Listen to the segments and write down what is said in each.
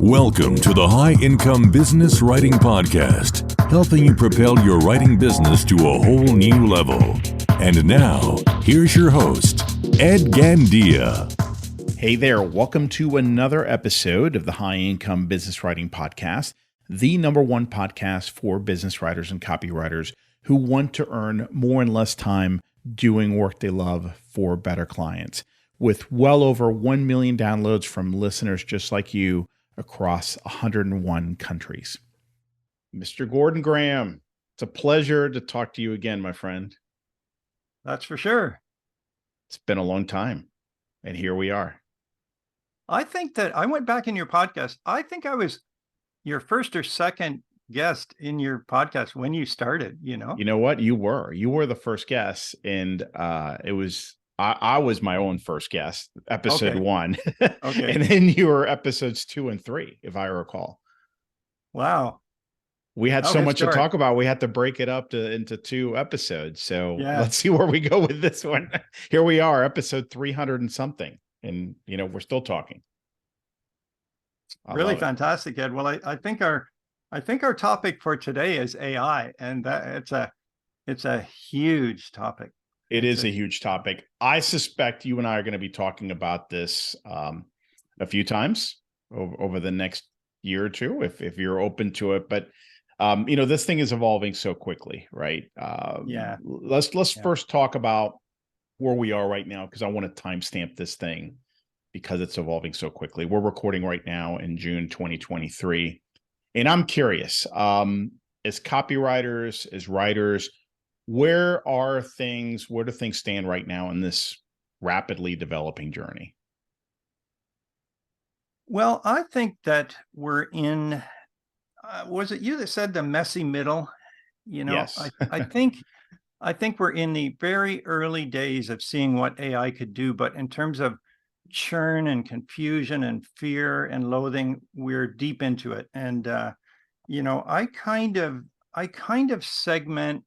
Welcome to the High Income Business Writing Podcast, helping you propel your writing business to a whole new level. And now, here's your host, Ed Gandia. Hey there, welcome to another episode of the High Income Business Writing Podcast, the number one podcast for business writers and copywriters who want to earn more in less time doing work they love for better clients. With well over 1 million downloads from listeners just like you across 101 countries. Mr. Gordon Graham, it's a pleasure to talk to you again, my friend. That's for sure. It's been a long time, and here we are. I think that I went back in your podcast. I think I was your first or second guest in your podcast when you started, You know what? You were the first guest, and I was my own first guest, episode 1. Okay. And then you were episodes 2 and 3, if I recall. Wow. We had so much to talk about. We had to break it up into 2 episodes. So Let's see where we go with this one. Here we are, episode 300 and something. And, we're still talking. Really fantastic, Ed. Well, I think our topic for today is AI, and it's a huge topic. It is a huge topic. I suspect you and I are going to be talking about this a few times over the next year or two, if you're open to it. But this thing is evolving so quickly, right? Let's first talk about where we are right now, because I want to timestamp this thing because it's evolving so quickly. We're recording right now in June 2023, and I'm curious, as copywriters, as writers, where do things stand right now in this rapidly developing journey? Well, I think that we're in, was it you that said the messy middle? Yes. I think we're in the very early days of seeing what AI could do, but in terms of churn and confusion and fear and loathing, we're deep into it. And, I kind of segment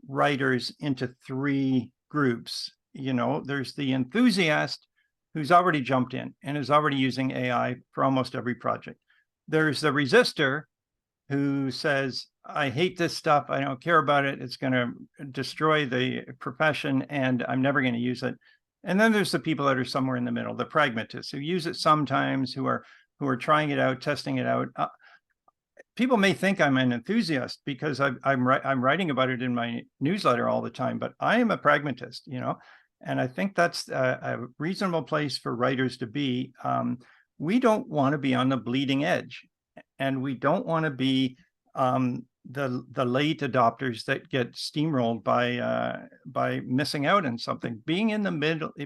writers into 3 groups. There's the enthusiast who's already jumped in and is already using AI for almost every project. There's the resistor who says, I hate this stuff, I don't care about it, it's going to destroy the profession, and I'm never going to use it. And then there's the people that are somewhere in the middle, the pragmatists who use it sometimes, who are trying it out, testing it out. People may think I'm an enthusiast because I'm writing about it in my newsletter all the time, but I am a pragmatist, and I think that's a reasonable place for writers to be. We don't want to be on the bleeding edge, and we don't want to be the late adopters that get steamrolled by missing out on something. Being in the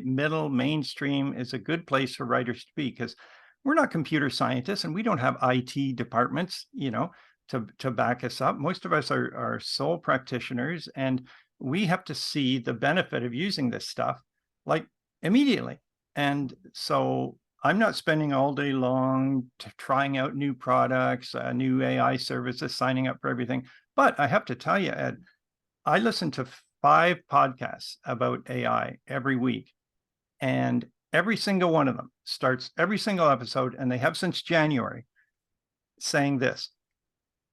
middle mainstream is a good place for writers to be, because we're not computer scientists and we don't have IT departments, to back us up. Most of us are sole practitioners, and we have to see the benefit of using this stuff like immediately. And so I'm not spending all day long trying out new products, new AI services, signing up for everything. But I have to tell you, Ed, I listen to 5 podcasts about AI every week, and every single one of them starts every single episode, and they have since January, saying this: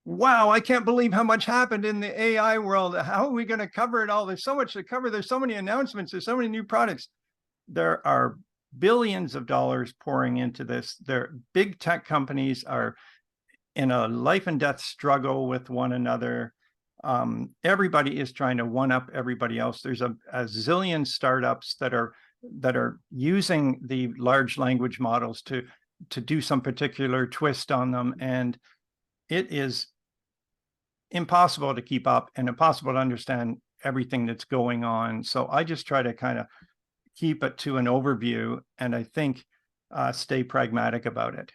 wow, I can't believe how much happened in the AI world. How are we going to cover it all? There's so much to cover. There's so many announcements. There's so many new products. There are billions of dollars pouring into this. Big tech companies are in a life and death struggle with one another. Everybody is trying to one up everybody else. There's a zillion startups that are using the large language models to do some particular twist on them, and it is impossible to keep up and impossible to understand everything that's going on. So I just try to kind of keep it to an overview, and I think stay pragmatic about it.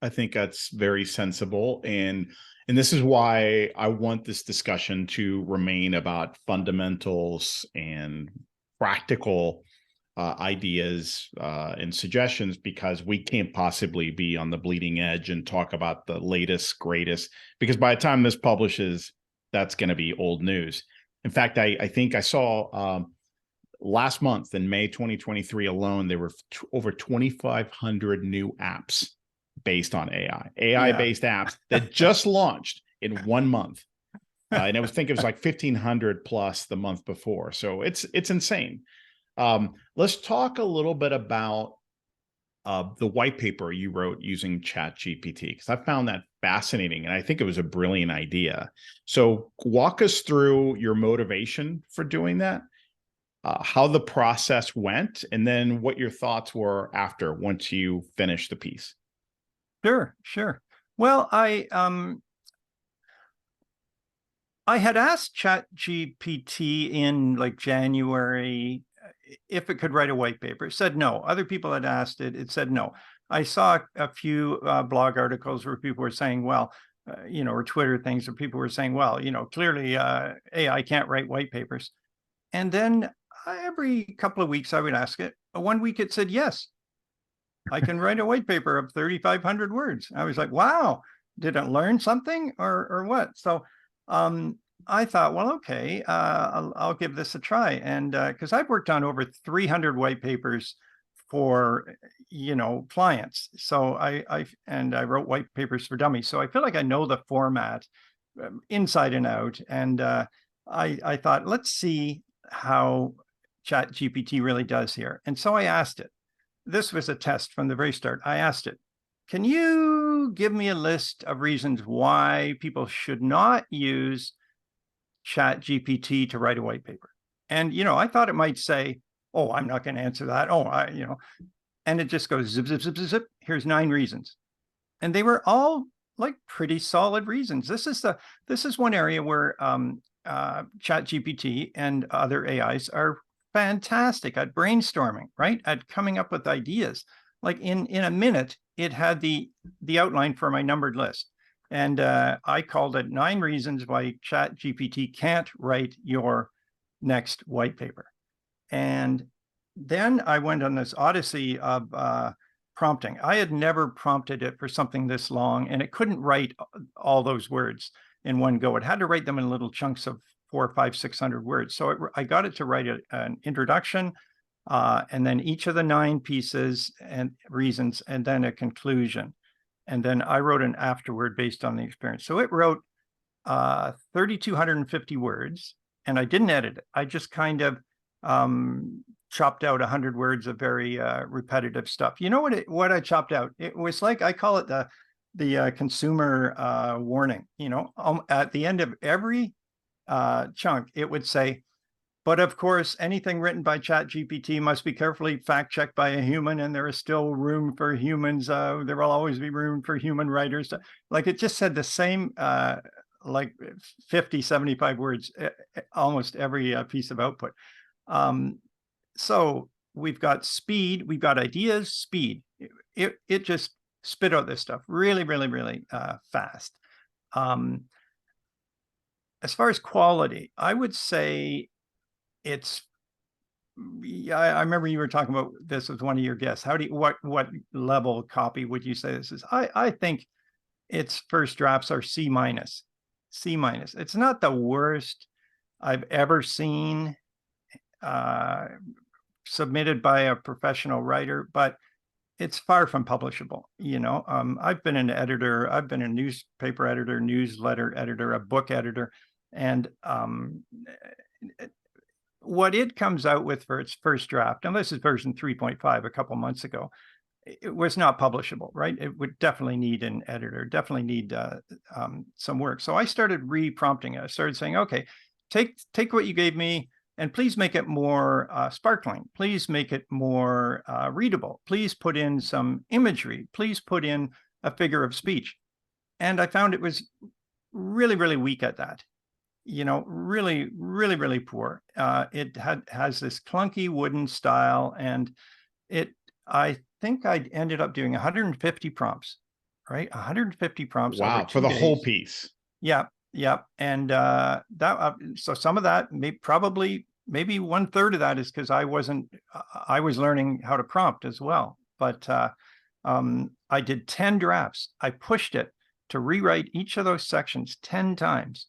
I think that's very sensible, and this is why I want this discussion to remain about fundamentals and practical ideas and suggestions, because we can't possibly be on the bleeding edge and talk about the latest, greatest, because by the time this publishes, that's going to be old news. In fact, I think I saw Last month in May 2023 alone, there were over 2,500 new apps based on AI-based apps that just launched in 1 month. And I think it was like 1,500 plus the month before. So it's insane. Let's talk a little bit about the white paper you wrote using ChatGPT, because I found that fascinating and I think it was a brilliant idea. So walk us through your motivation for doing that, how the process went, and then what your thoughts were after once you finished the piece. Sure. Well, I had asked ChatGPT in like January if it could write a white paper. It said no. Other people had asked it. It said no. I saw a few blog articles where people were saying, well, or Twitter things where people were saying, well, clearly AI can't write white papers. And then every couple of weeks I would ask it. 1 week it said, yes, I can write a white paper of 3,500 words. I was like, wow, did it learn something or what? So I thought, well, okay, I'll give this a try. And because I've worked on over 300 white papers for, clients. So I wrote white papers for dummies. So I feel like I know the format inside and out. And I thought, let's see how ChatGPT really does here. And so I asked it. This was a test from the very start. I asked it, can you give me a list of reasons why people should not use ChatGPT to write a white paper? And, I thought it might say, oh, I'm not going to answer that. Oh, and it just goes zip, zip, zip, zip, zip. Here's 9 reasons. And they were all like pretty solid reasons. This is one area where ChatGPT and other AIs are fantastic at brainstorming, right? At coming up with ideas. Like in a minute, it had the outline for my numbered list. And I called it 9 reasons why ChatGPT can't write your next white paper. And then I went on this odyssey of prompting. I had never prompted it for something this long, and it couldn't write all those words in one go. It had to write them in little chunks of 400, 500, 600 words. So I got it to write an introduction, and then each of the 9 pieces and reasons, and then a conclusion. And then I wrote an afterword based on the experience. So it wrote 3,250 words, and I didn't edit it. I just kind of chopped out 100 words of very repetitive stuff. You know what I chopped out? It was like, I call it the consumer warning. At the end of every chunk, it would say, but of course, anything written by ChatGPT must be carefully fact-checked by a human, and there is still room for humans. There will always be room for human writers. Like it just said the same, like 50, 75 words, almost every piece of output. So we've got speed, we've got ideas, speed. It just spit out this stuff really, really, really fast. As far as quality, I would say it's, I remember you were talking about this with one of your guests. What level copy would you say this is? I think its first drafts are C minus. It's not the worst I've ever seen submitted by a professional writer, but it's far from publishable. I've been an editor, I've been a newspaper editor, newsletter editor, a book editor, and what it comes out with for its first draft, and this is version 3.5 a couple months ago, it was not publishable, right? It would definitely need an editor, definitely need some work. So I started re-prompting it. I started saying, okay, take what you gave me, and please make it more sparkling. Please make it more readable. Please put in some imagery. Please put in a figure of speech. And I found it was really, really weak at that. Really, really, really poor. It has this clunky wooden style, and I think I ended up doing 150 prompts, right? 150 prompts. Wow, for the whole piece. Yeah. And so some of that maybe 1/3 of that is because I was learning how to prompt as well. But I did 10 drafts. I pushed it to rewrite each of those sections 10 times.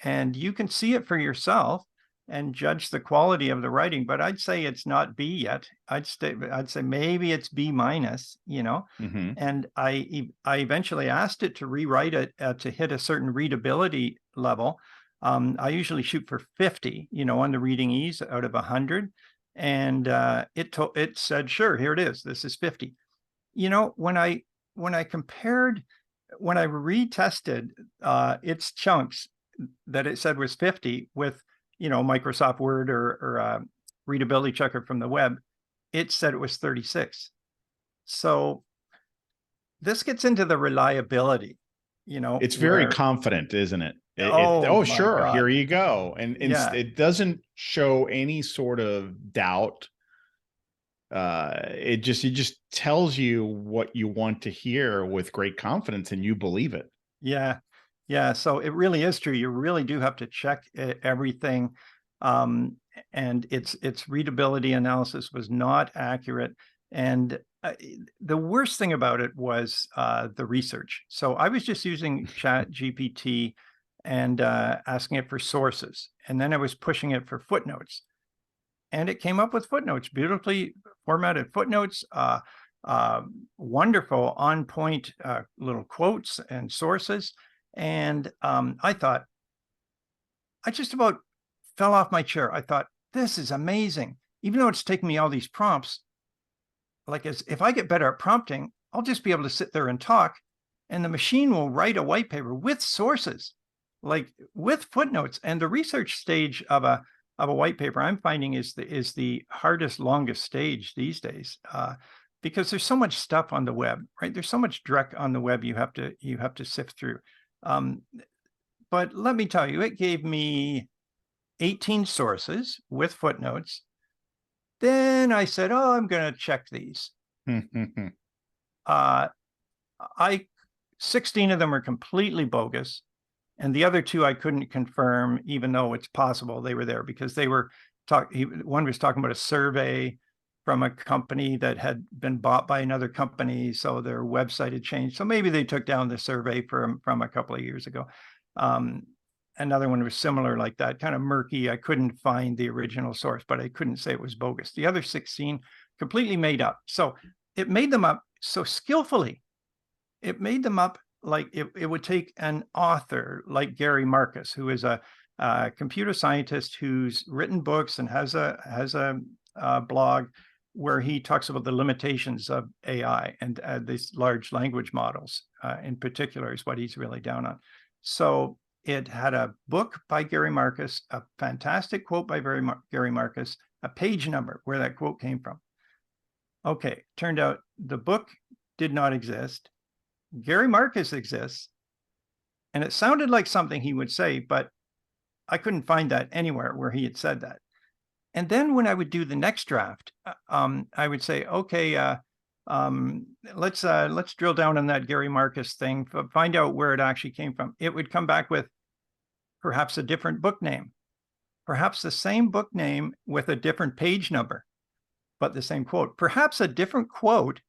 And you can see it for yourself. and judge the quality of the writing. But I'd say it's not B yet. I'd say maybe it's B minus, Mm-hmm. And I eventually asked it to rewrite it to hit a certain readability level. I usually shoot for 50, on the reading ease out of 100. And it said, sure, here it is. This is 50. When I retested its chunks that it said was 50 with, Microsoft Word or readability checker from the web, it said it was 36. So this gets into the reliability, It's very confident, isn't it? Oh, my sure, God. here you go. And Yeah. it doesn't show any sort of doubt. It just tells you what you want to hear with great confidence, and you believe it. Yeah. Yeah. So it really is true. You really do have to check everything. And its readability analysis was not accurate. And the worst thing about it was the research. So I was just using ChatGPT and asking it for sources. And then I was pushing it for footnotes. And it came up with footnotes, beautifully formatted footnotes, wonderful on point little quotes and sources. And I thought, I just about fell off my chair. I thought, this is amazing. Even though it's taking me all these prompts, if I get better at prompting, I'll just be able to sit there and talk, and the machine will write a white paper with sources, like with footnotes. And the research stage of a white paper, I'm finding, is the hardest, longest stage these days, because there's so much stuff on the web, right? There's so much dreck on the web you have to sift through. But let me tell you, it gave me 18 sources with footnotes. Then I said, oh, I'm going to check these. 16 of them are completely bogus. And the other two I couldn't confirm, even though it's possible they were there, because they were one was talking about a survey from a company that had been bought by another company, so their website had changed. So maybe they took down the survey from a couple of years ago. Another one was similar like that, kind of murky. I couldn't find the original source, but I couldn't say it was bogus. The other 16 completely made up. So it made them up so skillfully. It made them up like it would take an author like Gary Marcus, who is a computer scientist who's written books and has a blog where he talks about the limitations of AI and these large language models in particular is what he's really down on. So it had a book by Gary Marcus, a fantastic quote by Gary Marcus, a page number where that quote came from. Okay, turned out the book did not exist. Gary Marcus exists, and it sounded like something he would say, but I couldn't find that anywhere where he had said that. And then when I would do the next draft, I would say, okay, let's drill down on that Gary Marcus thing, find out where it actually came from. It would come back with perhaps a different book name, perhaps the same book name with a different page number, but the same quote, perhaps a different quote,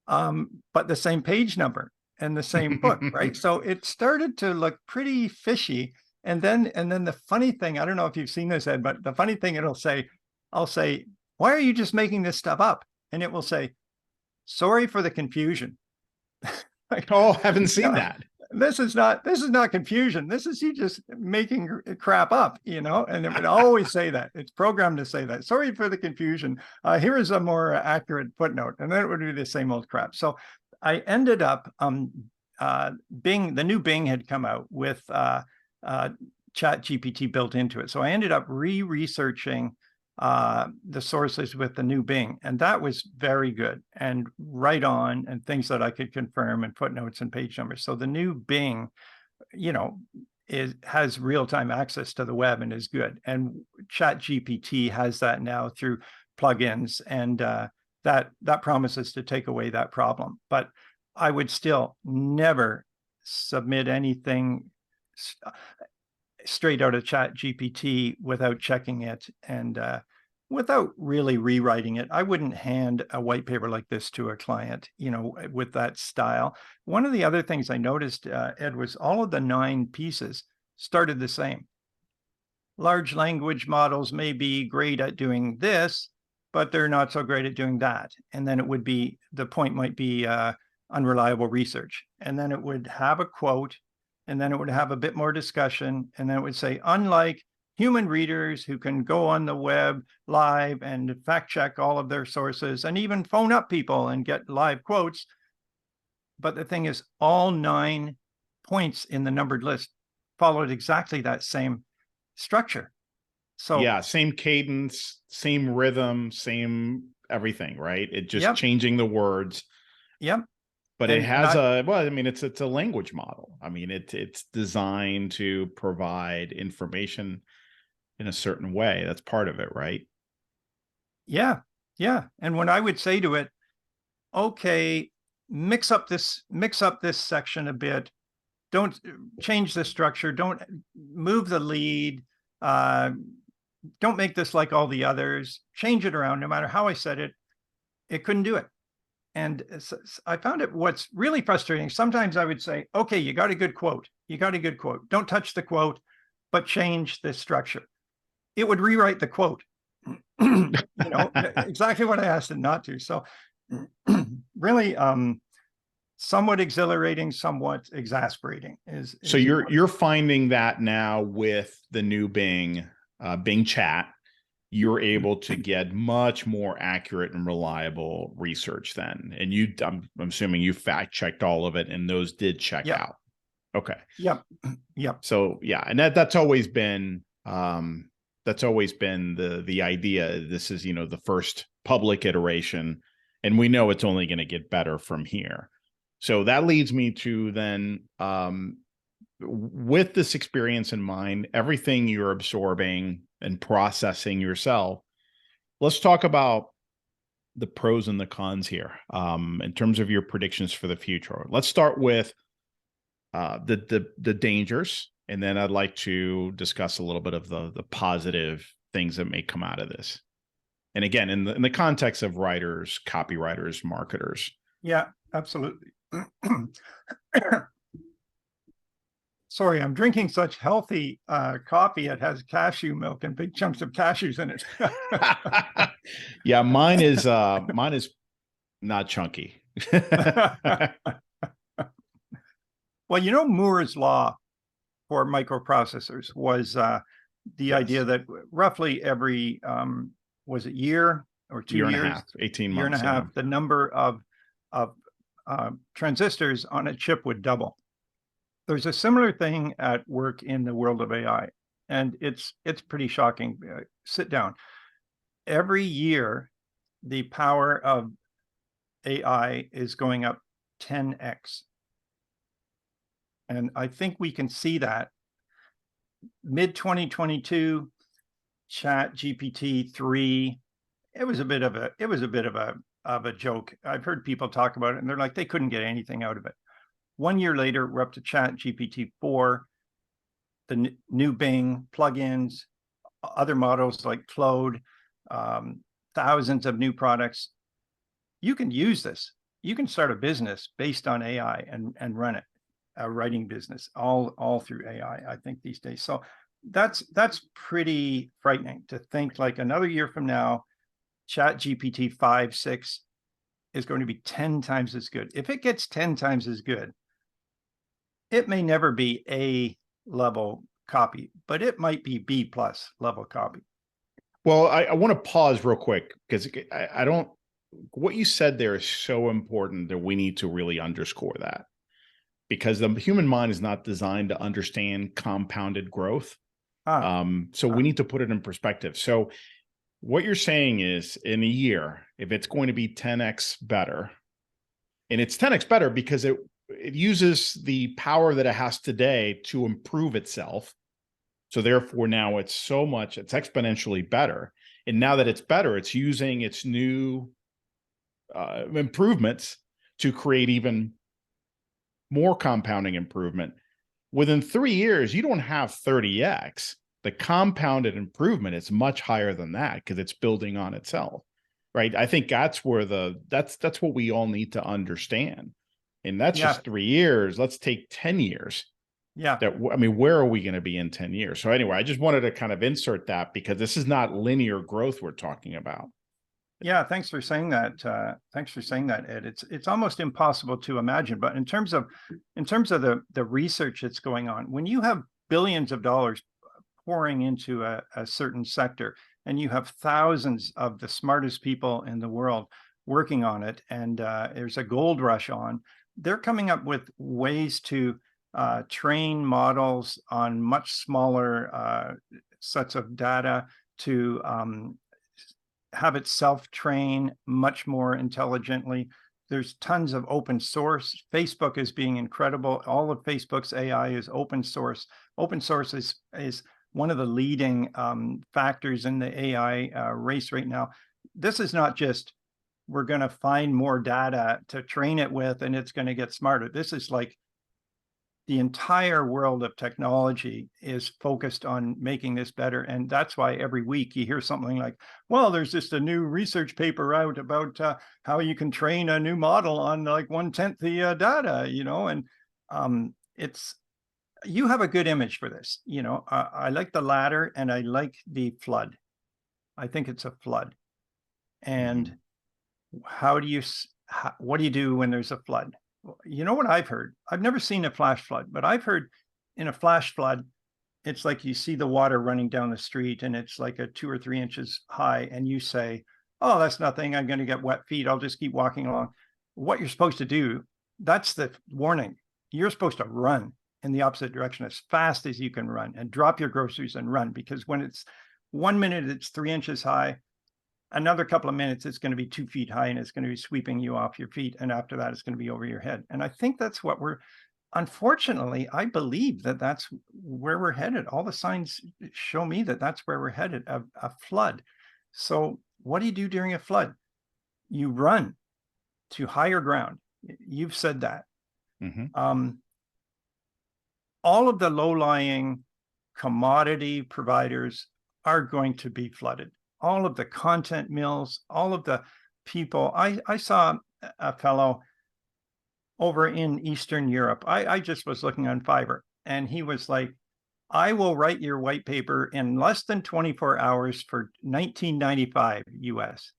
but the same page number and the same book, right? So it started to look pretty fishy. And then the funny thing, I don't know if you've seen this, Ed, but the funny thing I'll say, why are you just making this stuff up? And it will say, sorry for the confusion. Oh, haven't seen that. This is not confusion. This is you just making crap up, and it would always say that. It's programmed to say that. Sorry for the confusion. Here is a more accurate footnote. And then it would be the same old crap. So I ended up, Bing, the new Bing had come out with ChatGPT built into it. So I ended up researching the sources with the new Bing, and that was very good and right on, and things that I could confirm, and footnotes and page numbers. So the new Bing, has real-time access to the web and is good. And ChatGPT has that now through plugins, and that promises to take away that problem. But I would still never submit anything straight out of ChatGPT without checking it and without really rewriting it. I wouldn't hand a white paper like this to a client, with that style. One of the other things I noticed, Ed, was all of the 9 pieces started the same. large language models may be great at doing this, but they're not so great at doing that. And then the point might be unreliable research. And then it would have a quote, and then it would have a bit more discussion. And then it would say, unlike human readers who can go on the web live and fact check all of their sources and even phone up people and get live quotes. But the thing is, all 9 points in the numbered list followed exactly that same structure. So yeah, same cadence, same rhythm, same everything, right? It just changing the words. Yep. But it has it's a language model. I mean, it's designed to provide information in a certain way. That's part of it, right? Yeah. Yeah. And when I would say to it, okay, mix up this section a bit. Don't change the structure. Don't move the lead. Don't make this like all the others. Change it around. No matter how I said it, it couldn't do it. And I found it what's really frustrating. Sometimes I would say, okay, you got a good quote. You got a good quote. Don't touch the quote, but change the structure. It would rewrite the quote. Exactly what I asked it not to. So really, somewhat exhilarating, somewhat exasperating. So you're finding that now with the new Bing Chat, you're able to get much more accurate and reliable research then. And I'm assuming you fact checked all of it, and those did check out. Okay. Yep. So yeah, and that's always been the idea. This is, the first public iteration, and we know it's only going to get better from here. So that leads me to then, with this experience in mind, everything you're absorbing and processing yourself, let's talk about the pros and the cons here, in terms of your predictions for the future. Let's start with the dangers, and then I'd like to discuss a little bit of the positive things that may come out of this. And again, in the context of writers, copywriters, marketers. Yeah, absolutely. Sorry, I'm drinking such healthy coffee. It has cashew milk and big chunks of cashews in it. Yeah, mine is not chunky. Well, Moore's law for microprocessors was the idea that roughly every was it year or 2 years, year and a half, 18 months, year and a half, the number of transistors on a chip would double. There's a similar thing at work in the world of AI, and it's pretty shocking. Sit down. Every year, the power of AI is going up 10x. And I think we can see that mid-2022, ChatGPT 3, it was a bit of a joke. I've heard people talk about it, and they're like, they couldn't get anything out of it. 1 year later, we're up to ChatGPT 4, the new Bing plugins, other models like Claude, thousands of new products. You can use this. You can start a business based on AI and run it, a writing business, all through AI, I think, these days. So that's pretty frightening to think, like, another year from now, ChatGPT 5, 6 is going to be 10 times as good. If it gets 10 times as good, it may never be A level copy, but it might be B+ level copy. Well, I want to pause real quick, because I don't, what you said there is so important that we need to really underscore that, because the human mind is not designed to understand compounded growth. So we need to put it in perspective. So what you're saying is, in a year, if it's going to be 10x better, and it's 10x better because it uses the power that it has today to improve itself. So therefore now it's exponentially better. And now that it's better, it's using its new improvements to create even more compounding improvement. Within 3 years, you don't have 30x. The compounded improvement is much higher than that, because it's building on itself, right? I think that's where that's what we all need to understand. And that's just 3 years. Let's take 10 years. Yeah. I mean, where are we going to be in 10 years? So anyway, I just wanted to kind of insert that because this is not linear growth we're talking about. Yeah, thanks for saying that. Thanks for saying that, Ed. It's almost impossible to imagine. But in terms of the research that's going on, when you have billions of dollars pouring into a certain sector, and you have thousands of the smartest people in the world working on it, and there's a gold rush on, they're coming up with ways to train models on much smaller sets of data to have it self-train much more intelligently. There's tons of open source. Facebook is being incredible. All of Facebook's AI is open source. Open source is one of the leading factors in the AI race right now. This is not just we're going to find more data to train it with and it's going to get smarter. This is like the entire world of technology is focused on making this better. And that's why every week you hear something like, well, there's just a new research paper out about how you can train a new model on like 1/10 the data, and you have a good image for this. I like the ladder and I like the flood. I think it's a flood. And what do you do when there's a flood? You know what I've heard? I've never seen a flash flood, but I've heard in a flash flood, it's like you see the water running down the street and it's like a 2 or 3 inches high. And you say, oh, that's nothing. I'm going to get wet feet. I'll just keep walking along. What you're supposed to do, that's the warning. You're supposed to run in the opposite direction as fast as you can run and drop your groceries and run, because when it's 1 minute, it's 3 inches high. Another couple of minutes, it's going to be 2 feet high and it's going to be sweeping you off your feet. And after that, it's going to be over your head. And I think that's what unfortunately, I believe that that's where we're headed. All the signs show me that that's where we're headed, a flood. So what do you do during a flood? You run to higher ground. You've said that. All of the low-lying commodity providers are going to be flooded. All of the content mills, all of the people. I saw a fellow over in Eastern Europe. I just was looking on Fiverr, and he was like, I will write your white paper in less than 24 hours for $19.95 US.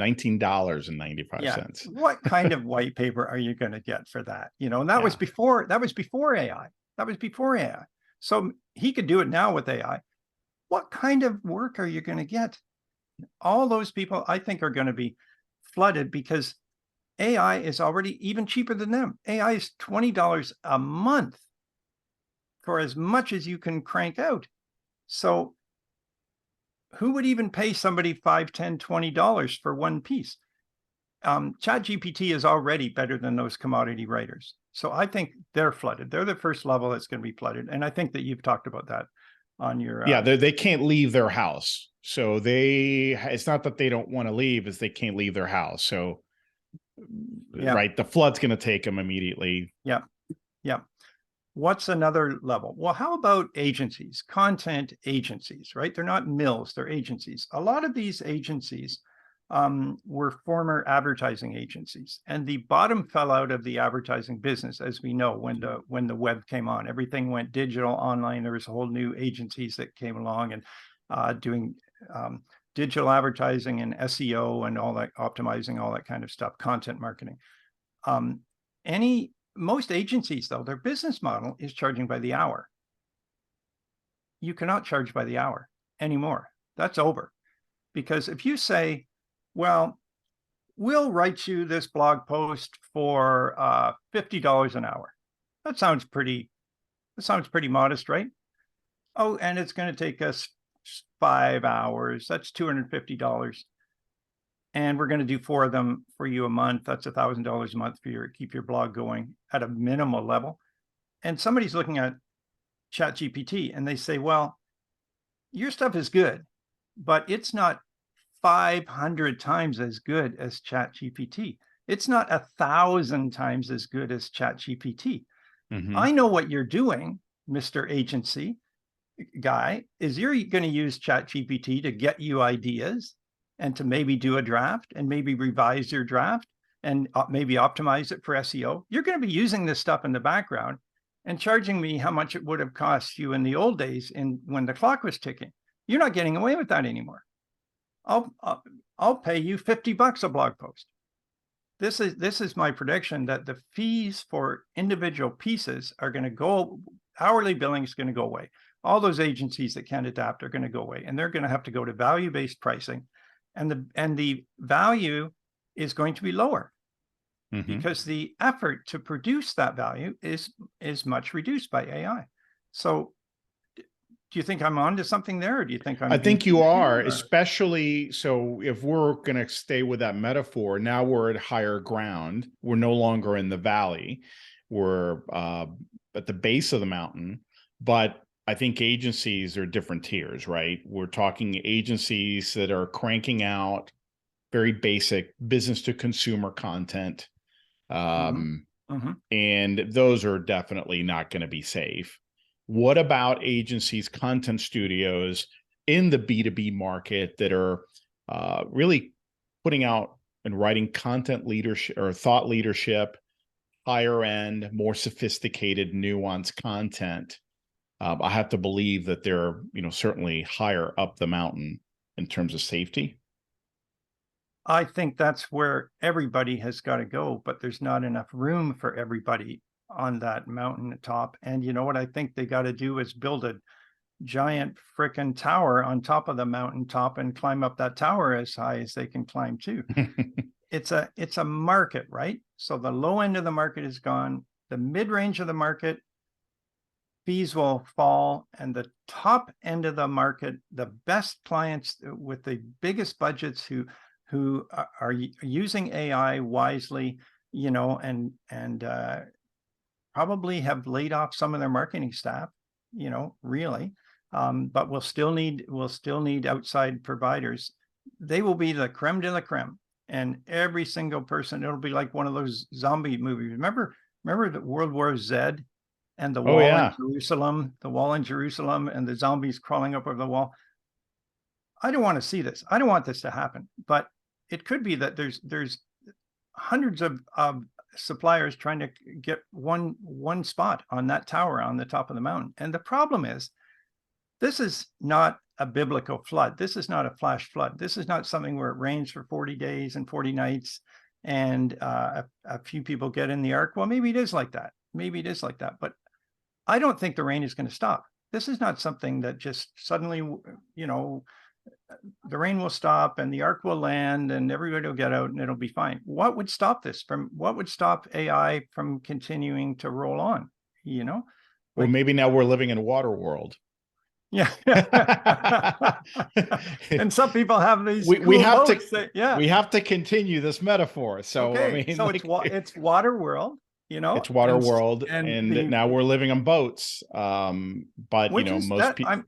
$19.95. Yeah. What kind of white paper are you going to get for that? And that was before AI. That was before AI. So he could do it now with AI. What kind of work are you going to get? All those people, I think, are going to be flooded because AI is already even cheaper than them. AI is $20 a month for as much as you can crank out. So who would even pay somebody $5, $10, $20 for one piece? ChatGPT is already better than those commodity writers. So I think they're flooded. They're the first level that's going to be flooded. And I think that you've talked about that on your they can't leave their house, so it's not that they don't want to leave, is they can't leave their house. So right, the flood's going to take them immediately. Yeah What's another level? Well, how about agencies, content agencies? Right, they're not mills, they're agencies. A lot of these agencies were former advertising agencies, and the bottom fell out of the advertising business, as we know, when the web came on. Everything went digital, online. There was a whole new agencies that came along and doing digital advertising and SEO and all that, optimizing all that kind of stuff, content marketing. Most agencies, though, their business model is charging by the hour. You cannot charge by the hour anymore. That's over. Because if you say, well, we'll write you this blog post for $50 an hour. That sounds pretty modest, right? Oh, and it's going to take us 5 hours. That's $250. And we're going to do 4 of them for you a month. That's $1,000 a month for keep your blog going at a minimal level. And somebody's looking at ChatGPT and they say, well, your stuff is good, but it's not 500 times as good as ChatGPT. It's not 1,000 times as good as ChatGPT. I know what you're doing, Mr. Agency guy, is you're going to use ChatGPT to get you ideas and to maybe do a draft and maybe revise your draft and maybe optimize it for SEO. You're going to be using this stuff in the background. and charging me how much it would have cost you in the old days when the clock was ticking. You're not getting away with that anymore. I'll pay you $50 a blog post. This is my prediction, that the fees for individual pieces are going to go, hourly billing is going to go away. All those agencies that can't adapt are going to go away, and they're going to have to go to value-based pricing, and the value is going to be lower because the effort to produce that value is much reduced by AI. So do you think I'm onto something there, or do you think I think you are, especially so if we're going to stay with that metaphor, now we're at higher ground. We're no longer in the valley. We're at the base of the mountain, but I think agencies are different tiers, right? We're talking agencies that are cranking out very basic business to consumer content. And those are definitely not going to be safe. What about agencies, content studios in the B2B market that are really putting out and writing content leadership or thought leadership, higher end, more sophisticated, nuanced content? I have to believe that they're, certainly higher up the mountain in terms of safety. I think that's where everybody has got to go, but there's not enough room for everybody on that mountain top. And you know what I think they got to do is build a giant frickin' tower on top of the mountain top and climb up that tower as high as they can climb too. It's a market, right? So the low end of the market is gone. The mid-range of the market, fees will fall, and the top end of the market, the best clients with the biggest budgets who are using AI wisely, and probably have laid off some of their marketing staff, really, but we'll still need outside providers. They will be the creme de la creme, and every single person, it'll be like one of those zombie movies. Remember the World War Z and the wall in Jerusalem, and the zombies crawling up over the wall. I don't want to see this. I don't want this to happen, but it could be that there's hundreds of suppliers trying to get one spot on that tower on the top of the mountain. And the problem is, this is not a biblical flood. This is not a flash flood. This is not something where it rains for 40 days and 40 nights and a few people get in the ark. Well, maybe it is like that. But I don't think the rain is going to stop. This is not something that just suddenly, the rain will stop and the ark will land and everybody will get out and it'll be fine. What would stop AI from continuing to roll on? Well, maybe now we're living in a water world. Yeah. And some people have these. We have to continue this metaphor. So okay. It's water world. It's water world, and now we're living on boats. But most people.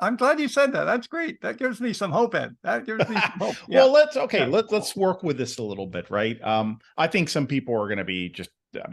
I'm glad you said that. That's great. That gives me some hope, Ed. That gives me some hope. Yeah. Well, let's work with this a little bit, right? I think some people are going to be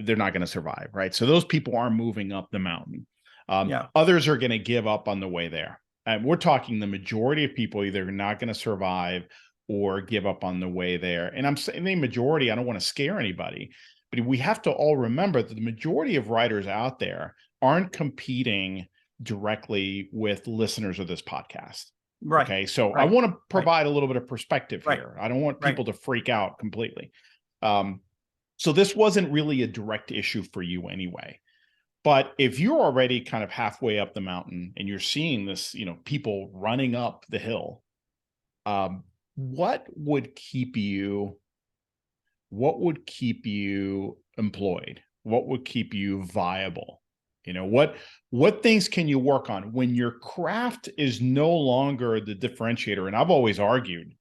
they're not going to survive, right? So those people are moving up the mountain. Others are going to give up on the way there. And we're talking the majority of people either not going to survive or give up on the way there. And I'm saying the majority, I don't want to scare anybody, but we have to all remember that the majority of writers out there aren't competing directly with listeners of this podcast. Right. Okay. So I want to provide a little bit of perspective here. I don't want people to freak out completely. So this wasn't really a direct issue for you anyway. But if you're already kind of halfway up the mountain and you're seeing this, people running up the hill, what would keep you employed? What would keep you viable? What things can you work on when your craft is no longer the differentiator? And I've always argued,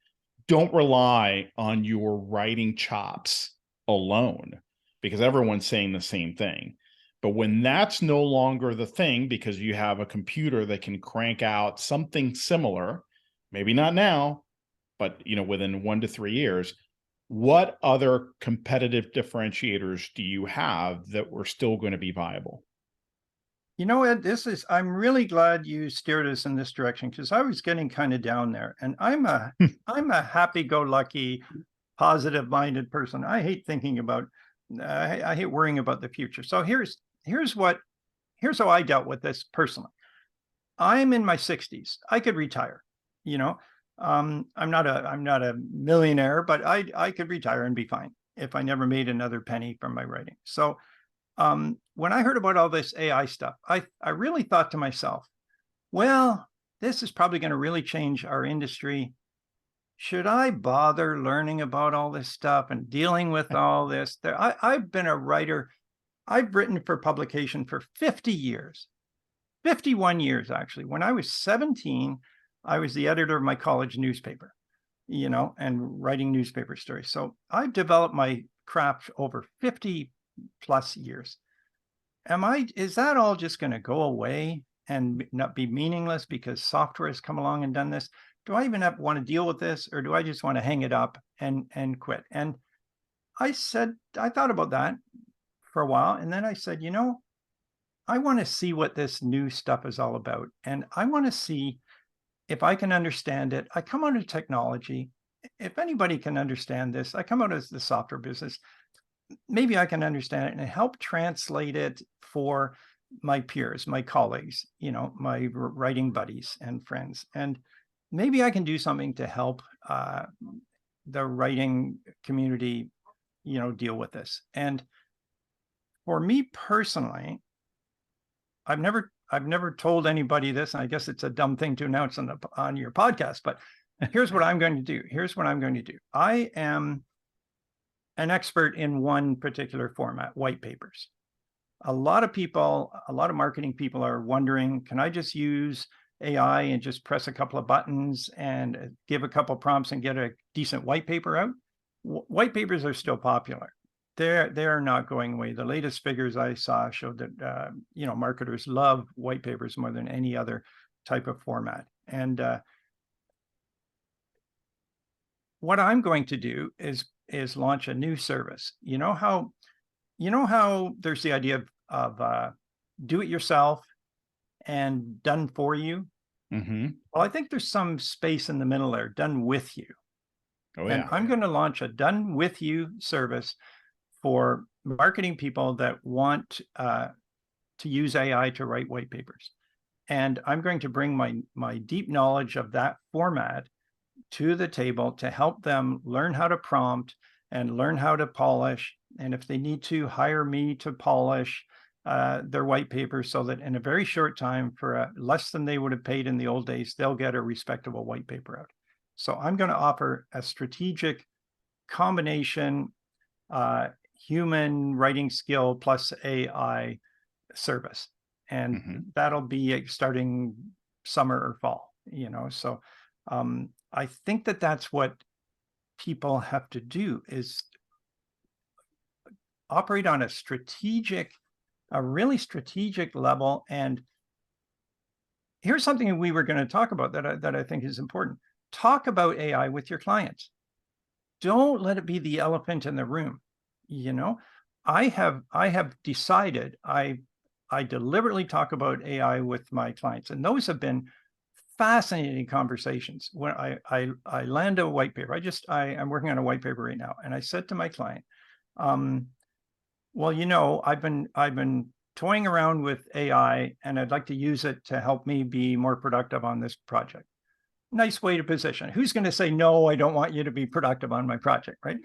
don't rely on your writing chops alone, because everyone's saying the same thing. But when that's no longer the thing, because you have a computer that can crank out something similar, maybe not now, but within 1 to 3 years, what other competitive differentiators do you have that were still going to be viable? Ed, I'm really glad you steered us in this direction, because I was getting kind of down there, and I'm a happy-go-lucky, positive-minded person. I hate thinking about, I hate worrying about the future. So here's what here's how I dealt with this personally. I'm in my 60s. I could retire, you know. I'm not a millionaire, but I could retire and be fine if I never made another penny from my writing. So when I heard about all this AI stuff, I really thought to myself, well, this is probably going to really change our industry. Should I bother learning about all this stuff and dealing with all this? I've been a writer. I've written for publication for 50 years, 51 years, actually. When I was 17, I was the editor of my college newspaper, you know, and writing newspaper stories. So I've developed my craft over 50 plus years. Is that all just going to go away and not be meaningless because software has come along and done this? Do I even want to deal with this, or do I just want to hang it up and quit? And I thought about that for a while. And then I said, you know, I want to see what this new stuff is all about. And I want to see if I can understand it. I come out of technology. If anybody can understand this, I come out of the software business. Maybe I can understand it and help translate it for my peers, my colleagues, you know, my writing buddies and friends. And maybe I can do something to help the writing community, you know, deal with this. And for me personally, I've never told anybody this, and I guess it's a dumb thing to announce on your podcast, but here's what I'm going to do. Here's what I'm going to do. I am an expert in one particular format, white papers. A lot of marketing people are wondering, can I just use AI and just press a couple of buttons and give a couple of prompts and get a decent white paper out? White papers are still popular. They're not going away. The latest figures I saw showed that you know, marketers love white papers more than any other type of format. And what I'm going to do is launch a new service. You know how there's the idea of do it yourself and done for you. Mm-hmm. Well, I think there's some space in the middle there, done with you. Oh, and yeah. I'm going to launch a done with you service for marketing people that want to use AI to write white papers. And I'm going to bring my deep knowledge of that format to the table to help them learn how to prompt and learn how to polish. And if they need to, hire me to polish their white paper, so that in a very short time, for less than they would have paid in the old days, they'll get a respectable white paper out. So I'm going to offer a strategic combination human writing skill plus AI service. And that'll be starting summer or fall, you know. So I think that's what people have to do, is operate on a really strategic level. And here's something we were going to talk about that I think is important. Talk about AI with your clients. Don't let it be the elephant in the room. You know, I have decided I deliberately talk about AI with my clients, and those have been fascinating conversations. When I land a white paper, I'm working on a white paper right now, and I said to my client, well, you know, I've been toying around with AI, and I'd like to use it to help me be more productive on this project. Nice way to position. Who's going to say, no, I don't want you to be productive on my project, right?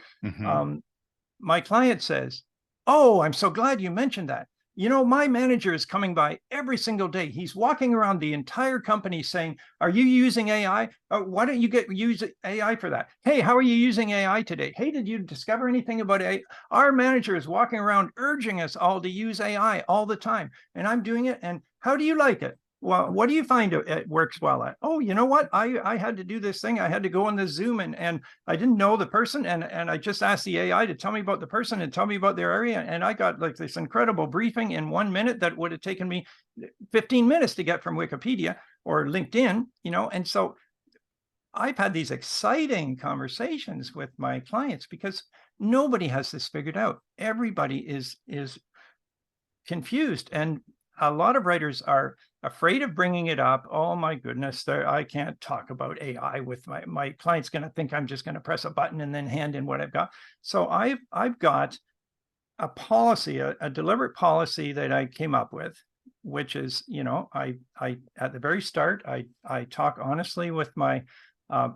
My client says, oh, I'm so glad you mentioned that. You know, my manager is coming by every single day. He's walking around the entire company saying, are you using AI? Why don't you use AI for that? Hey, how are you using AI today? Hey, did you discover anything about AI? Our manager is walking around urging us all to use AI all the time. And I'm doing it. And how do you like it? Well, what do you find it works well at? Oh, you know what? I had to do this thing. I had to go on the Zoom and I didn't know the person. And I just asked the AI to tell me about the person and tell me about their area. And I got like this incredible briefing in 1 minute that would have taken me 15 minutes to get from Wikipedia or LinkedIn, you know. And so I've had these exciting conversations with my clients because nobody has this figured out. Everybody is confused. And a lot of writers are afraid of bringing it up. Oh my goodness, I can't talk about AI with my client's going to think I'm just going to press a button and then hand in what I've got. So I've got a policy, a deliberate policy that I came up with which is, I at the very start, I talk honestly with my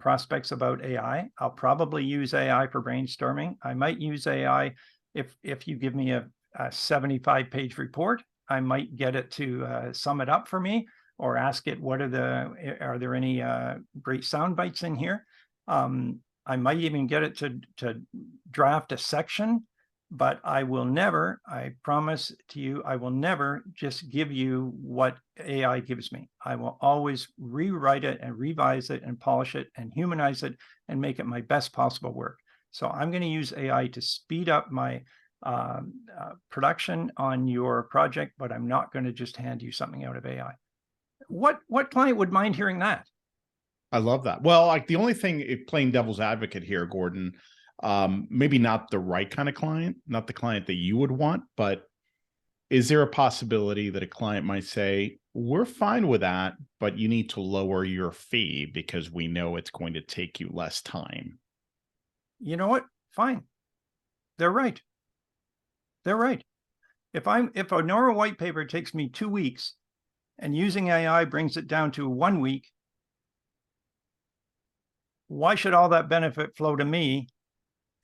prospects about AI. I'll probably use AI for brainstorming. I might use AI if you give me a 75-page report, I might get it to sum it up for me, or ask it, are there any great sound bites in here? I might even get it to draft a section, but I will never, I promise to you, I will never just give you what AI gives me. I will always rewrite it and revise it and polish it and humanize it and make it my best possible work. So I'm going to use AI to speed up my production on your project, but I'm not going to just hand you something out of AI. What client would mind hearing that? I love that. Well, like the only thing, playing devil's advocate here, Gordon, maybe not the right kind of client, not the client that you would want, but is there a possibility that a client might say, we're fine with that, but you need to lower your fee because we know it's going to take you less time? You know what? Fine. They're right. They're right. If a normal white paper takes me 2 weeks and using AI brings it down to 1 week, why should all that benefit flow to me?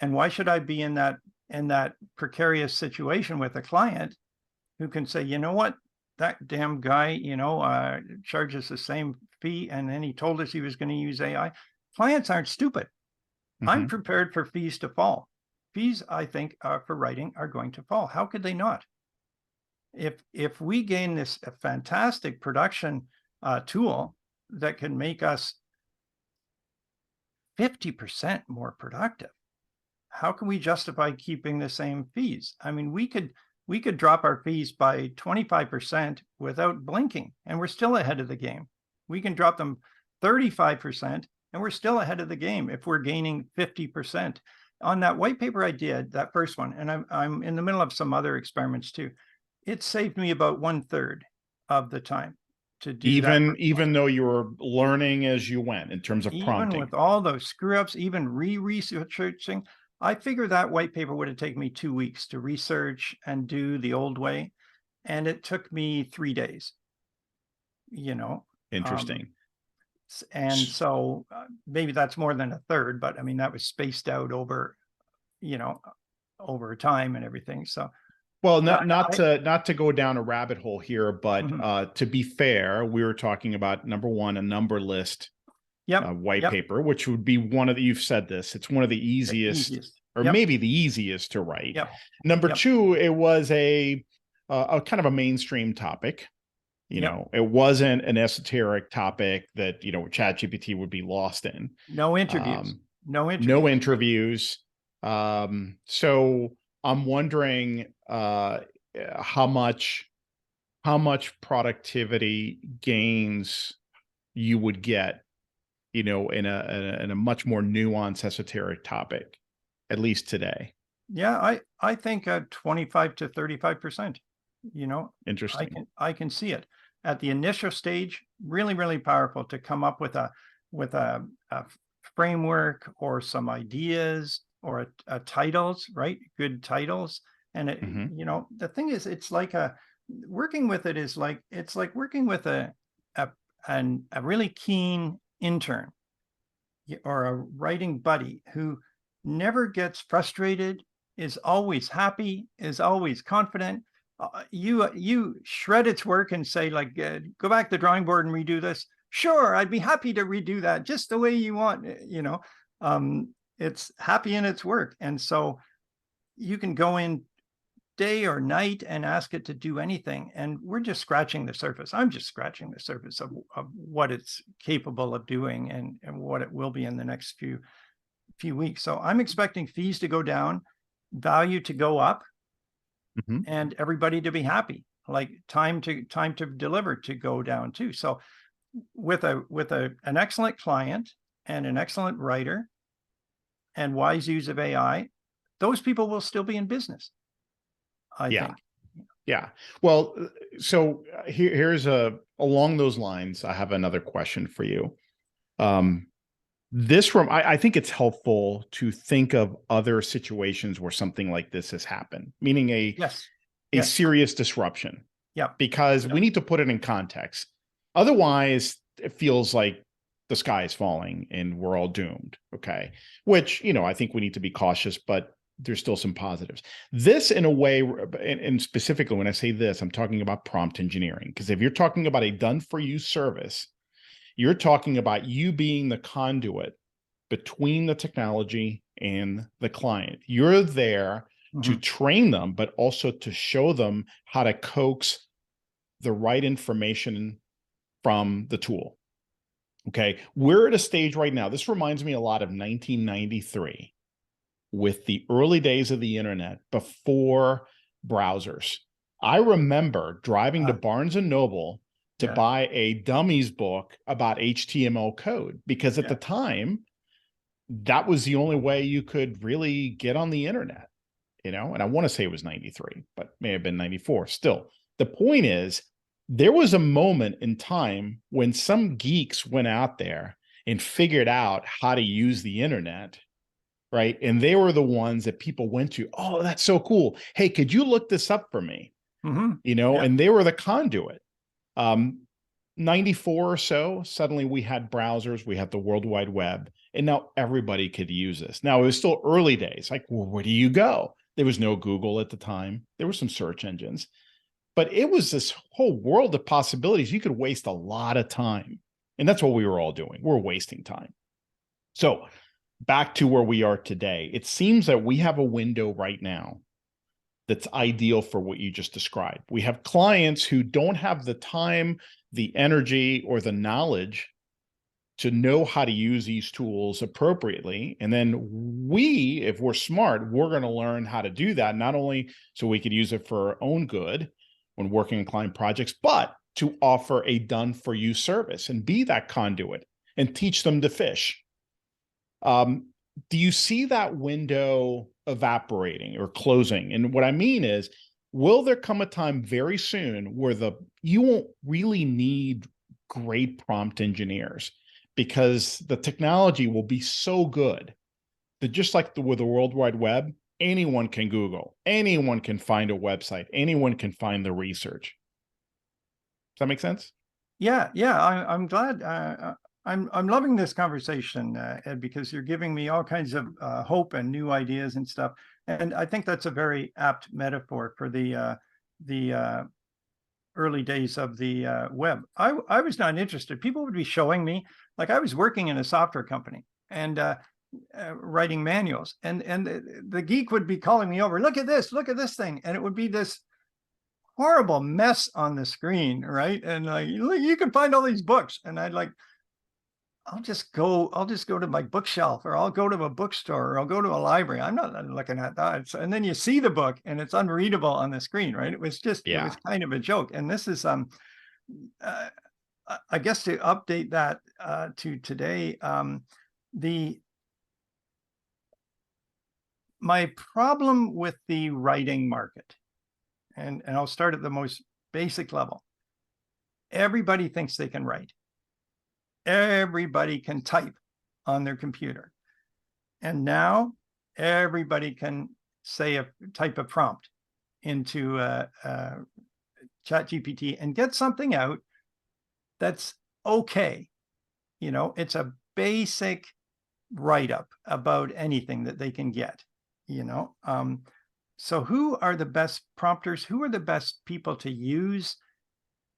And why should I be in that precarious situation with a client who can say, you know what, that damn guy, charges the same fee, and then he told us he was going to use AI. Clients aren't stupid. I'm prepared for fees to fall. Fees, I think, for writing are going to fall. How could they not? If we gain this a fantastic production tool that can make us 50% more productive, how can we justify keeping the same fees? I mean, we could drop our fees by 25% without blinking, and we're still ahead of the game. We can drop them 35%, and we're still ahead of the game if we're gaining 50%. On that white paper I did, that first one, and I'm in the middle of some other experiments too, it saved me about 1/3 of the time to do that. Even though you were learning as you went in terms of prompting. Even with all those screw ups, even researching, I figured that white paper would have taken me 2 weeks to research and do the old way. And it took me 3 days, Interesting. And so maybe that's more than 1/3, but I mean, that was spaced out over, over time and everything. So, well, not to go down a rabbit hole here, but to be fair, we were talking about, number one, a number list white paper, which would be one of the, you've said this, it's one of the easiest. Or maybe the easiest to write. Number two, it was a kind of a mainstream topic. It wasn't an esoteric topic that, ChatGPT would be lost in. No interviews. No interviews. So I'm wondering how much productivity gains you would get, in a much more nuanced esoteric topic, at least today. Yeah, I think 25 to 35%. Interesting. I can see it at the initial stage. Really, really powerful to come up with a framework or some ideas or a titles, right? Good titles. And it, the thing is, it's like working with it is like, it's like working with a really keen intern or a writing buddy who never gets frustrated, is always happy, is always confident. You shred its work and say, like, go back to the drawing board and redo this. Sure, I'd be happy to redo that just the way you want. It's happy in its work, and so you can go in day or night and ask it to do anything, and we're just scratching the surface. I'm just scratching the surface of what it's capable of doing and what it will be in the next few weeks. So I'm expecting fees to go down, value to go up, and everybody to be happy. Like time to deliver to go down too. So with an excellent client and an excellent writer and wise use of AI, those people will still be in business, I think. Yeah. Well, so here's along those lines, I have another question for you. I think it's helpful to think of other situations where something like this has happened, meaning a serious disruption. Yeah. because we need to put it in context. Otherwise, it feels like the sky is falling and we're all doomed. Okay. Which, I think we need to be cautious, but there's still some positives. This, in a way, and specifically when I say this, I'm talking about prompt engineering. Because if you're talking about a done-for-you service, you're talking about you being the conduit between the technology and the client. You're there to train them, but also to show them how to coax the right information from the tool. Okay. We're at a stage right now. This reminds me a lot of 1993 with the early days of the internet before browsers. I remember driving to Barnes and Noble to buy a dummies book about HTML code, because at the time, that was the only way you could really get on the internet, and I want to say it was 93, but may have been 94. Still, the point is, there was a moment in time when some geeks went out there and figured out how to use the internet, right? And they were the ones that people went to. Oh, that's so cool. Hey, could you look this up for me? And they were the conduit. 94 or so, suddenly we had browsers, we had the World Wide Web, and now everybody could use this. Now, it was still early days. Like, well, where do you go? There was no Google at the time. There were some search engines, but it was this whole world of possibilities. You could waste a lot of time. And that's what we were all doing. We're wasting time. So back to where we are today, it seems that we have a window right now that's ideal for what you just described. We have clients who don't have the time, the energy, or the knowledge to know how to use these tools appropriately. And then we, if we're smart, we're going to learn how to do that, not only so we could use it for our own good when working on client projects, but to offer a done-for-you service and be that conduit and teach them to fish. Do you see that window evaporating or closing? And what I mean is, will there come a time very soon where you won't really need great prompt engineers, because the technology will be so good that, just like with the World Wide Web, anyone can Google, anyone can find a website, anyone can find the research. Does that make sense? Yeah. I'm glad. I'm loving this conversation, Ed, because you're giving me all kinds of hope and new ideas and stuff. And I think that's a very apt metaphor for the early days of the web. I was not interested. People would be showing me, like, I was working in a software company and writing manuals, and the geek would be calling me over. Look at this thing, and it would be this horrible mess on the screen, right? And like, you can find all these books, and I'd like, I'll just go to my bookshelf, or I'll go to a bookstore, or I'll go to a library. I'm not looking at that. And then you see the book and it's unreadable on the screen, right? It was just, it was kind of a joke. And this is, I guess, to update that to today, my problem with the writing market, and I'll start at the most basic level. Everybody thinks they can write. Everybody can type on their computer. And now everybody can type a prompt into ChatGPT and get something out that's okay. It's a basic write-up about anything that they can get, So who are the best prompters? Who are the best people to use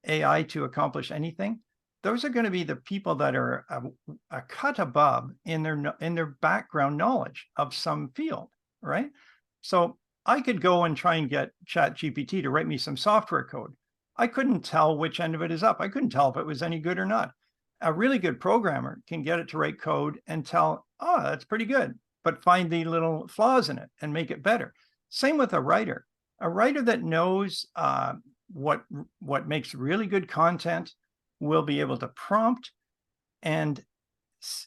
AI to accomplish anything? Those are going to be the people that are a cut above in their background knowledge of some field, right? So I could go and try and get ChatGPT to write me some software code. I couldn't tell which end of it is up. I couldn't tell if it was any good or not. A really good programmer can get it to write code and tell, oh, that's pretty good, but find the little flaws in it and make it better. Same with a writer. A writer that knows what makes really good content will be able to prompt and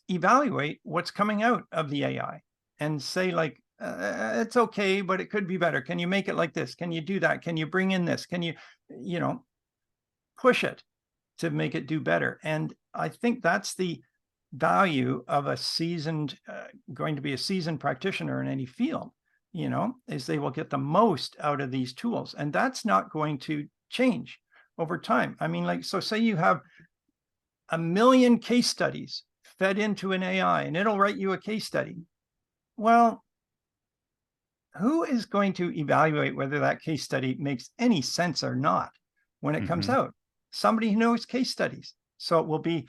evaluate what's coming out of the AI and say, like, it's okay, but it could be better. Can you make it like this? Can you do that? Can you bring in this? Can you, push it to make it do better? And I think that's the value of going to be a seasoned practitioner in any field, is they will get the most out of these tools. And that's not going to change over time. I mean, like, so say you have 1,000,000 case studies fed into an AI and it'll write you a case study. Well, who is going to evaluate whether that case study makes any sense or not when it comes out? Somebody who knows case studies. So it will be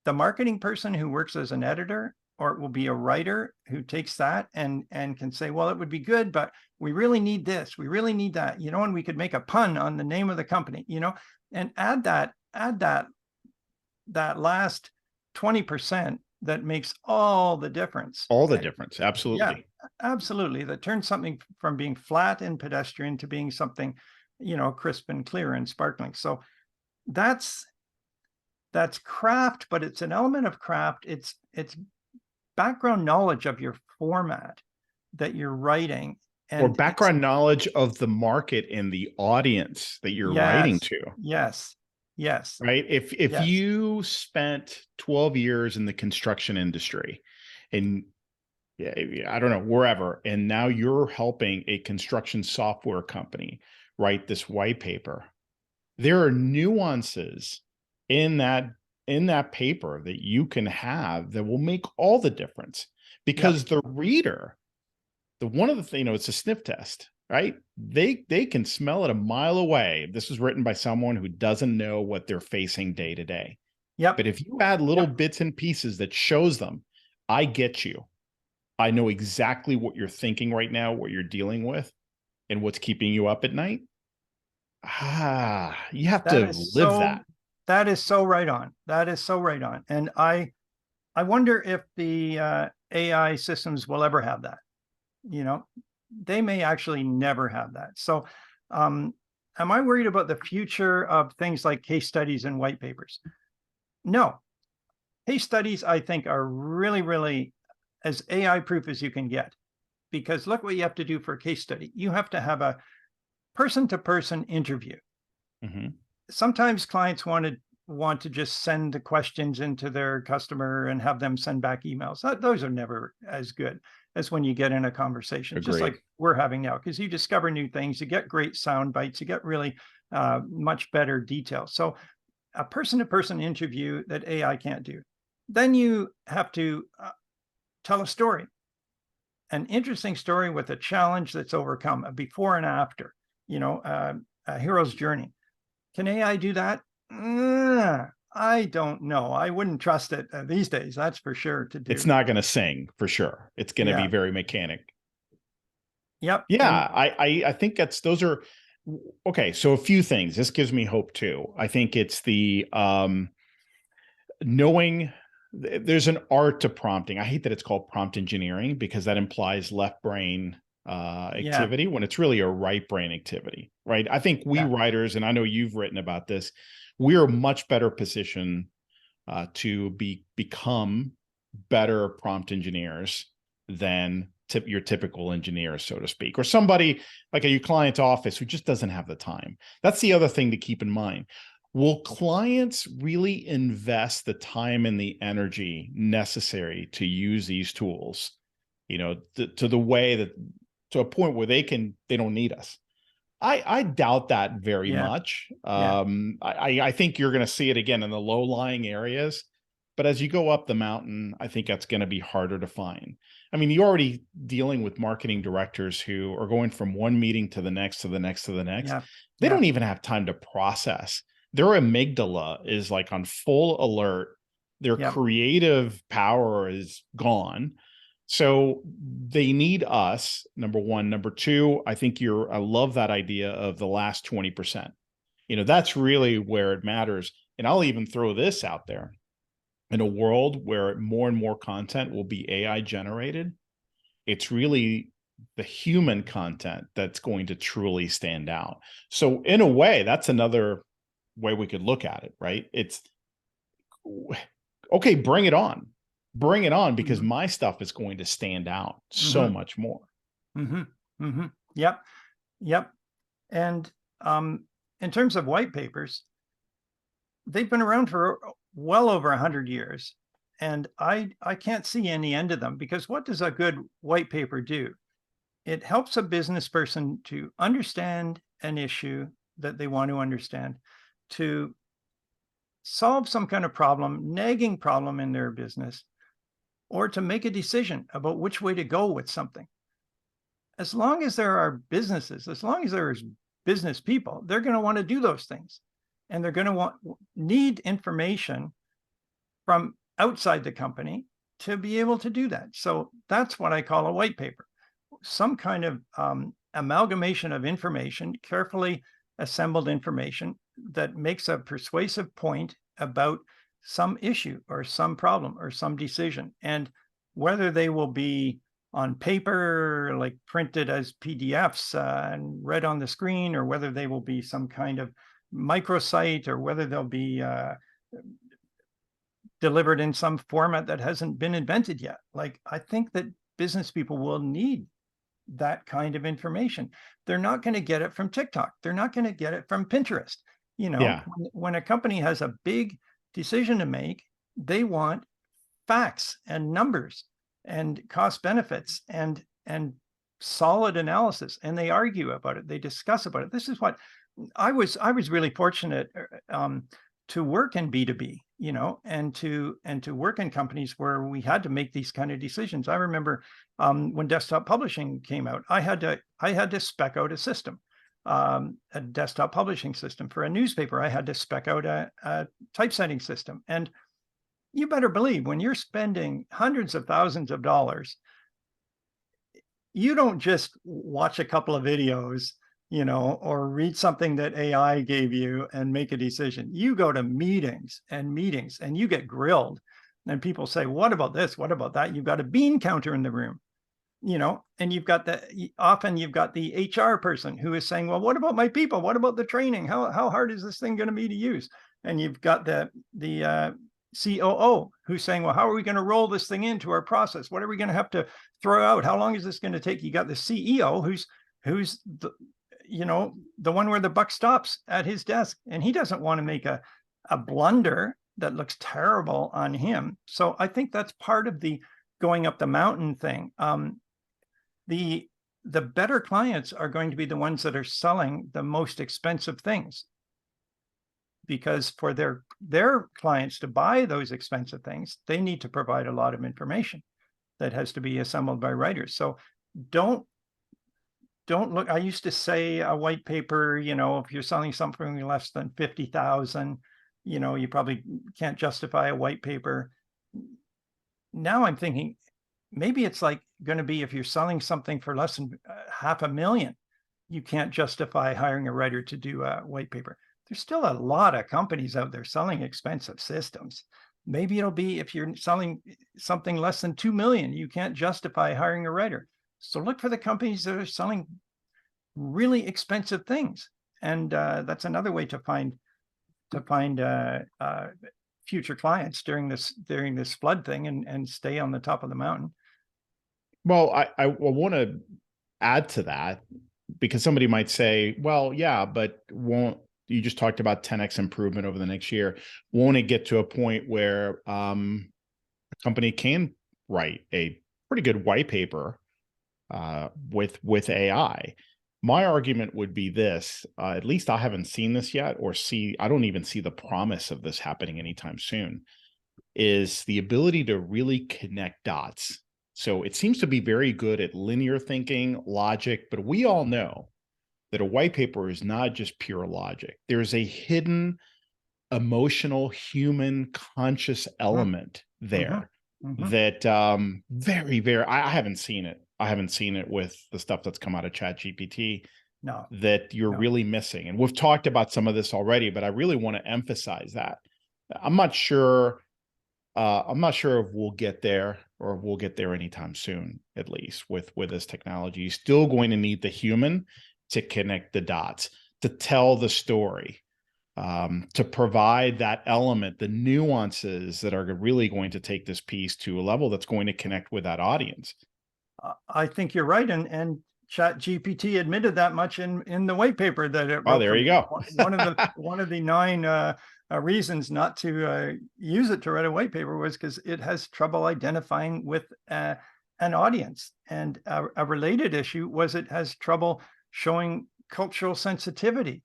the marketing person who works as an editor, or it will be a writer who takes that and can say, well, it would be good, but we really need this, we really need that, and we could make a pun on the name of the company, and add that last 20% that makes all the difference. All the difference. Absolutely. Yeah, absolutely. That turns something from being flat and pedestrian to being something, crisp and clear and sparkling. So that's craft, but it's an element of craft. It's background knowledge of your format that you're writing, or background knowledge of the market and the audience that you're writing to. Yes. Right. If you spent 12 years in the construction industry and I don't know, wherever, and now you're helping a construction software company write this white paper, there are nuances in that paper that you can have that will make all the difference, because the reader, one of the things, it's a sniff test, right? They can smell it a mile away. This was written by someone who doesn't know what they're facing day to day. But if you add little bits and pieces that shows them, I get you, I know exactly what you're thinking right now, what you're dealing with, and what's keeping you up at night. You have to live that. That is so right on. That is so right on. And I wonder if the AI systems will ever have that. They may actually never have that. So am I worried about the future of things like case studies and white papers? No. Case studies, I think, are really, really as AI proof as you can get, because look what you have to do for a case study. You have to have a person-to-person interview. Sometimes clients want to just send the questions into their customer and have them send back emails. Those are never as good as when you get in a conversation. Agreed. Just like we're having now, because you discover new things, you get great sound bites, you get really much better detail. So a person-to-person interview that AI can't do. Then you have to tell a story, an interesting story with a challenge that's overcome, a before and after, a hero's journey. Can AI do that? I don't know. I wouldn't trust it these days. That's for sure to do. It's not going to sing for sure. It's going to be very mechanic. Yep. Yeah. I think those are okay. So a few things, this gives me hope too. I think it's the knowing there's an art to prompting. I hate that it's called prompt engineering, because that implies left brain activity when it's really a right brain activity, right? I think we writers, and I know you've written about this, we are much better positioned to become better prompt engineers than your typical engineer, so to speak, or somebody like at your client's office who just doesn't have the time. That's the other thing to keep in mind. Will clients really invest the time and the energy necessary to use these tools, to the way that, to a point where they don't need us? I doubt that very much. I think you're going to see it again in the low-lying areas, but as you go up the mountain, I think that's going to be harder to find. I mean, you're already dealing with marketing directors who are going from one meeting to the next, to the next, to the next. They don't even have time to process. Their amygdala is like on full alert. Their creative power is gone. So they need us, number one. Number two, I think I love that idea of the last 20%. That's really where it matters. And I'll even throw this out there. In a world where more and more content will be AI generated, it's really the human content that's going to truly stand out. So in a way, that's another way we could look at it, right? It's okay, bring it on, because my stuff is going to stand out so much more. Yep. And in terms of white papers, they've been around for well over 100 years, and I can't see any end to them, because what does a good white paper do? It helps a business person to understand an issue that they want to understand, to solve some kind of problem, nagging problem in their business, or to make a decision about which way to go with something. As long as there are businesses, as long as there's business people, they're going to want to do those things. And they're going to need information from outside the company to be able to do that. So that's what I call a white paper, some kind of amalgamation of information, carefully assembled information that makes a persuasive point about some issue or some problem or some decision. And whether they will be on paper, like printed as PDFs and read on the screen, or whether they will be some kind of microsite, or whether they'll be delivered in some format that hasn't been invented yet. Like, I think that business people will need that kind of information. They're not going to get it from TikTok. They're not going to get it from Pinterest. When a company has a big decision to make, they want facts and numbers and cost benefits and solid analysis, and they argue about it. They discuss about it. This is what I was really fortunate to work in B2B, and to work in companies where we had to make these kind of decisions. I remember when desktop publishing came out, I had to spec out a system, a desktop publishing system. For a newspaper, I had to spec out a typesetting system. And you better believe, when you're spending hundreds of thousands of dollars, you don't just watch a couple of videos, or read something that AI gave you and make a decision. You go to meetings and you get grilled, and people say, what about this? What about that? You've got a bean counter in the room, and often you've got the HR person who is saying, well, what about my people? What about the training? How hard is this thing going to be to use? And you've got the COO who's saying, well, how are we going to roll this thing into our process? What are we going to have to throw out? How long is this going to take? You got the CEO who's the one where the buck stops at his desk, and he doesn't want to make a blunder that looks terrible on him. So I think that's part of the going up the mountain thing. The better clients are going to be the ones that are selling the most expensive things, because for their clients to buy those expensive things, they need to provide a lot of information that has to be assembled by writers. So don't look. I used to say a white paper, if you're selling something less than 50,000, you probably can't justify a white paper. Now I'm thinking maybe it's like going to be, if you're selling something for less than $500,000, you can't justify hiring a writer to do a white paper. There's still a lot of companies out there selling expensive systems. Maybe it'll be, if you're selling something less than 2 million, you can't justify hiring a writer. So look for the companies that are selling really expensive things. And that's another way to find future clients during this flood thing, and stay on the top of the mountain. Well, I want to add to that, because somebody might say, well, yeah, but you just talked about 10x improvement over the next year. Won't it get to a point where a company can write a pretty good white paper with AI? My argument would be this, at least I haven't seen this yet, I don't even see the promise of this happening anytime soon, is the ability to really connect dots. So it seems to be very good at linear thinking, logic, but we all know that a white paper is not just pure logic. There's a hidden emotional, human, conscious element there that very, very, I haven't seen it. I haven't seen it with the stuff that's come out of ChatGPT. No, that you're really missing. And we've talked about some of this already, but I really want to emphasize that. I'm not sure if we'll get there, or we'll get there anytime soon, at least with this technology. You're still going to need the human to connect the dots, to tell the story, to provide that element, the nuances that are really going to take this piece to a level that's going to connect with that audience. I think you're right. And ChatGPT admitted that much in the white paper that it wrote. Oh, there you go. one of the 9 reasons not to use it to write a white paper was because it has trouble identifying with an audience. And a related issue was it has trouble showing cultural sensitivity,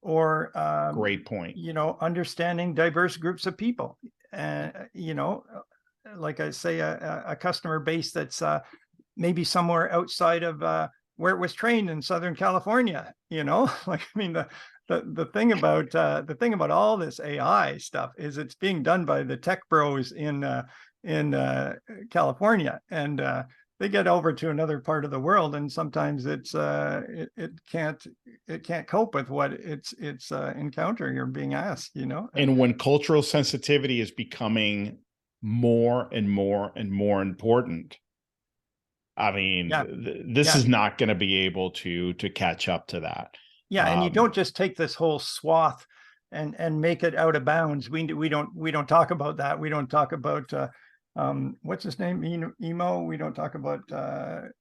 or Great point. understanding diverse groups of people, and like I say, a customer base that's maybe somewhere outside of where it was trained in Southern California. Like, I mean, the thing about all this AI stuff is it's being done by the tech bros in California, and they get over to another part of the world, and sometimes it can't cope with what it's encountering or being asked. And when cultural sensitivity is becoming more and more and more important, I mean, this is not going to be able to catch up to that. Yeah, and you don't just take this whole swath and make it out of bounds. We don't talk about that. We don't talk about what's his name, Emo. We don't talk about the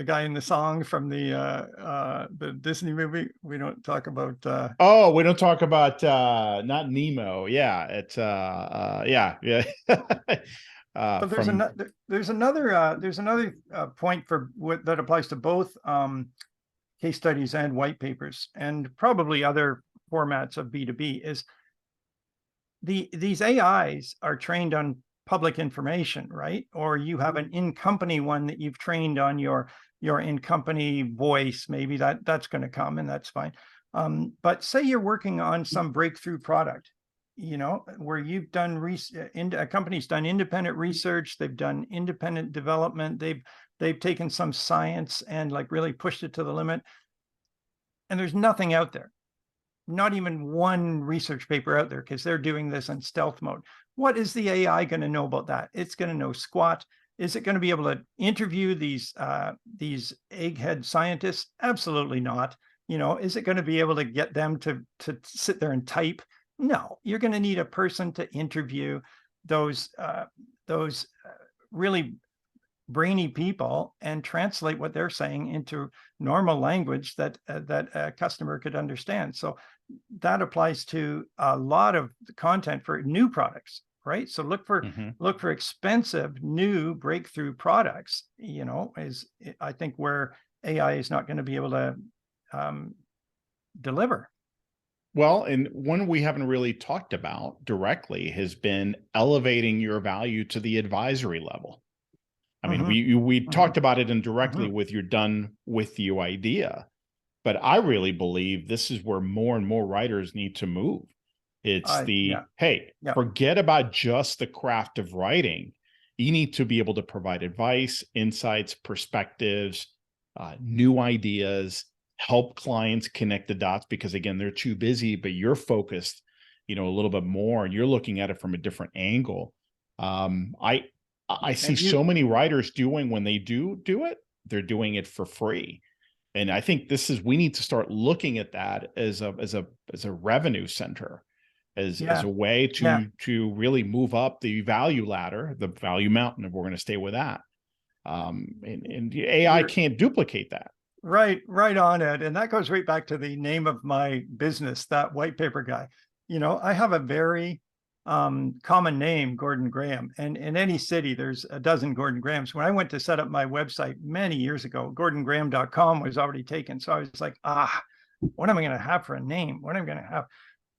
guy in the song from the Disney movie. We don't talk about we don't talk about not Nemo. Yeah, it's yeah. But there's another point for that applies to both case studies and white papers, and probably other formats of B2B, is these AIs are trained on public information, right? Or you have an in-company one that you've trained on your in-company voice. Maybe that's going to come, and that's fine. But say you're working on some breakthrough product, where you've done a company's done independent research, they've done independent development, they've taken some science and like really pushed it to the limit, and there's nothing out there, not even one research paper out there, because they're doing this in stealth mode. What is the AI going to know about that? It's going to know squat. Is it going to be able to interview these egghead scientists? Absolutely not. Is it going to be able to get them to sit there and type? No, you're going to need a person to interview those really brainy people and translate what they're saying into normal language that a customer could understand. So that applies to a lot of the content for new products, right? So look for expensive new breakthrough products. Is I think where AI is not going to be able to deliver. Well, and one we haven't really talked about directly has been elevating your value to the advisory level. I mean, we talked about it indirectly with your done with you idea, but I really believe this is where more and more writers need to move. It's forget about just the craft of writing. You need to be able to provide advice, insights, perspectives, new ideas, help clients connect the dots, because again, they're too busy, but you're focused, a little bit more, and you're looking at it from a different angle. I see so many writers doing, when they do it, they're doing it for free. And I think we need to start looking at that as a revenue center, as a way to really move up the value ladder, the value mountain, if we're going to stay with that. And AI can't duplicate that. Right on, Ed. And that goes right back to the name of my business, that white paper guy. I have a very common name, Gordon Graham. And in any city, there's a dozen Gordon Grahams. When I went to set up my website many years ago, GordonGraham.com was already taken. So I was like, what am I going to have for a name? What am I going to have?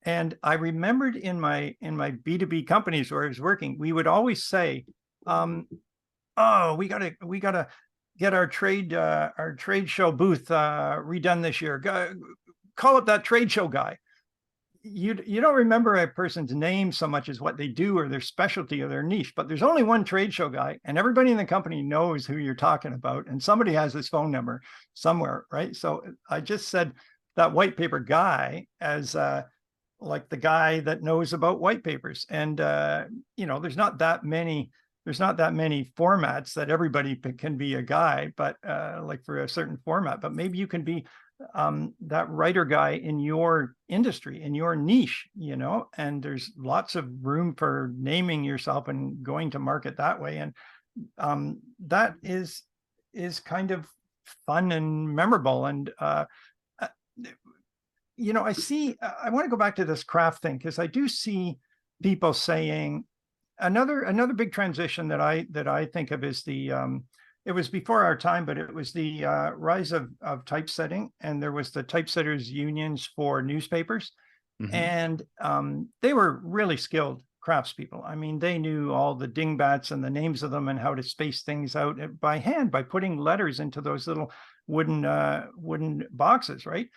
And I remembered in my B2B companies where I was working, we would always say, we gotta get our trade show booth redone this year. Call up that trade show guy. You don't remember a person's name so much as what they do or their specialty or their niche, but there's only one trade show guy, and everybody in the company knows who you're talking about, and somebody has his phone number somewhere, right? So I just said that white paper guy as like the guy that knows about white papers. And there's not that many formats that everybody can be a guy, but like for a certain format, but maybe you can be that writer guy in your industry, in your niche, and there's lots of room for naming yourself and going to market that way. And that is kind of fun and memorable. And I want to go back to this craft thing, because I do see people saying, another big transition that I think of is the it was before our time, but it was the rise of typesetting, and there was the typesetters unions for newspapers, and they were really skilled craftspeople. I mean, they knew all the dingbats and the names of them and how to space things out by hand by putting letters into those little wooden boxes, right?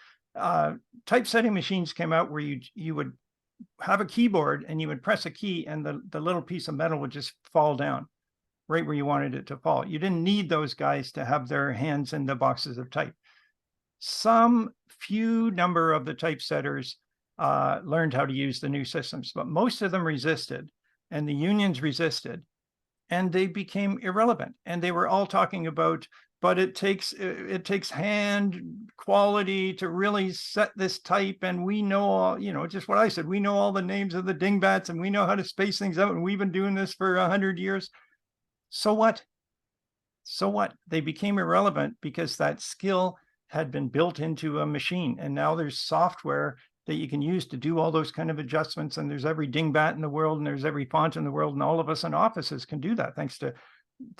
Typesetting machines came out where you would have a keyboard and you would press a key and the little piece of metal would just fall down right where you wanted it to fall. You didn't need those guys to have their hands in the boxes of type. Some few number of the typesetters learned how to use the new systems, but most of them resisted, and the unions resisted, and they became irrelevant. And they were all talking about, but it takes hand quality to really set this type, and we know all, you know, just what I said, we know all the names of the dingbats, and we know how to space things out, and we've been doing this for 100 years. So what? So what? They became irrelevant because that skill had been built into a machine, and now there's software that you can use to do all those kind of adjustments, and there's every dingbat in the world, and there's every font in the world, and all of us in offices can do that thanks to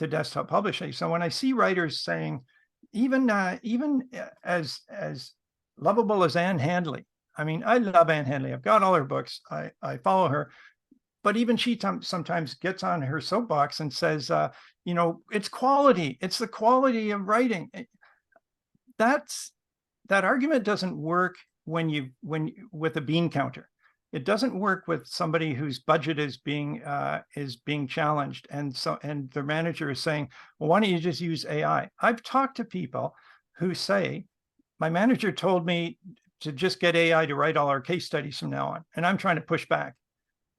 desktop publishing. So when I see writers saying, even as lovable as Anne Handley, I mean, I love Anne Handley, I've got all her books, I follow her, but even she sometimes gets on her soapbox and says, you know, it's quality, it's the quality of writing. That argument doesn't work when with a bean counter. It doesn't work with somebody whose budget is being challenged, and their manager is saying, well, why don't you just use AI? I've talked to people who say, my manager told me to just get AI to write all our case studies from now on, and I'm trying to push back.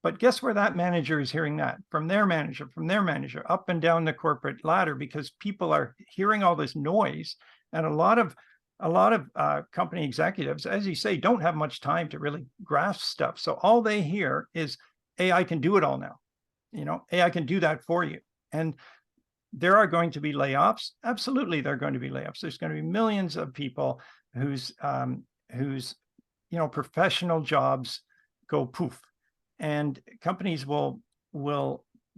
But guess where that manager is hearing that? From their manager, up and down the corporate ladder, because people are hearing all this noise, and a lot of company executives, as you say, don't have much time to really grasp stuff. So all they hear is AI can do it all now. You know, AI can do that for you. And there are going to be layoffs. Absolutely, there are going to be layoffs. There's going to be millions of people whose professional jobs go poof, and companies will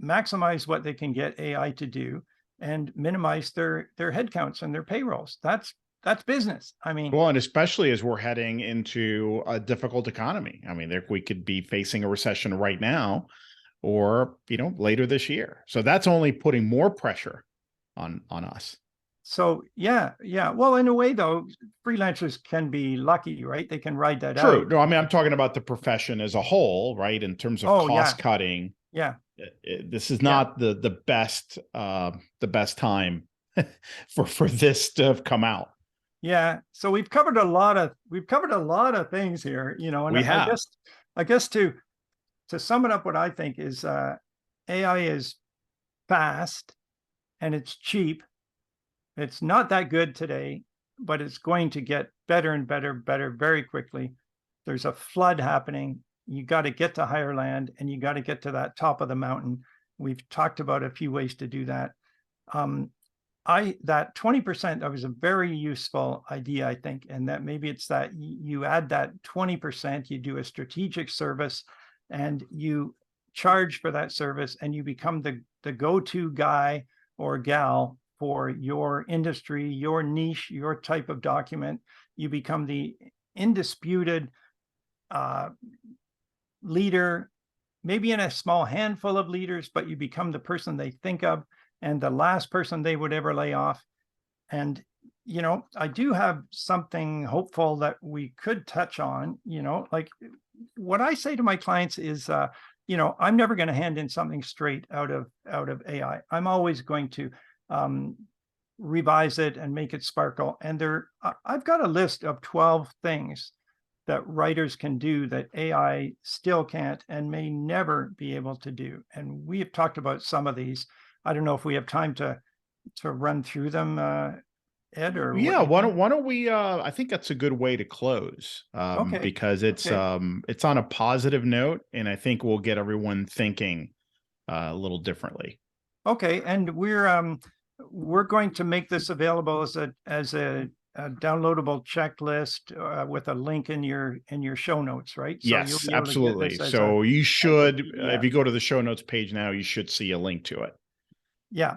maximize what they can get AI to do and minimize their headcounts and their payrolls. That's business. I mean, well, and especially as we're heading into a difficult economy. I mean, we could be facing a recession right now, or, you know, later this year. So that's only putting more pressure on us. So yeah. Well, in a way, though, freelancers can be lucky, right? They can ride that out. True. No, I mean, I'm talking about the profession as a whole, right? In terms of cost cutting. Yeah. This is not the best time for this to have come out. Yeah. So we've covered a lot of things here, you know, and we have. I guess to sum it up, what I think is AI is fast and it's cheap. It's not that good today, but it's going to get better and better very quickly. There's a flood happening. You got to get to higher land, and you got to get to that top of the mountain. We've talked about a few ways to do that. That 20%, that was a very useful idea, I think, and that maybe it's that you add that 20%, you do a strategic service, and you charge for that service, and you become the go-to guy or gal for your industry, your niche, your type of document. You become the indisputed leader, maybe in a small handful of leaders, but you become the person they think of and the last person they would ever lay off. And, you know, I do have something hopeful that we could touch on, you know, like what I say to my clients is, you know, I'm never going to hand in something straight out of AI. I'm always going to revise it and make it sparkle. And I've got a list of 12 things that writers can do that AI still can't and may never be able to do. And we have talked about some of these. I don't know if we have time to run through them, Ed, or yeah. Why don't we? I think that's a good way to close, because it's on a positive note, and I think we'll get everyone thinking a little differently. Okay, and we're going to make this available as a downloadable checklist with a link in your show notes, right? So yes, absolutely. So you should, if you go to the show notes page now, you should see a link to it. Yeah.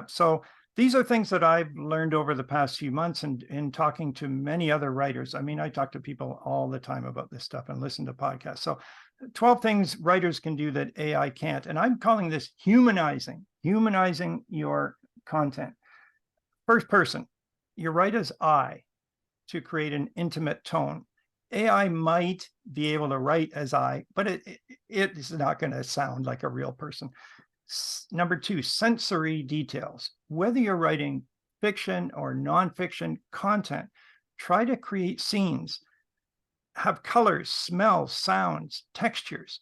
So these are things that I've learned over the past few months and in talking to many other writers. I mean, I talk to people all the time about this stuff and listen to podcasts. So 12 things writers can do that AI can't. And I'm calling this humanizing your content. First person, your writer's eye to create an intimate tone. AI might be able to write as I, but it is not going to sound like a real person. Number two, sensory details. Whether you're writing fiction or nonfiction content, try to create scenes, have colors, smells, sounds, textures,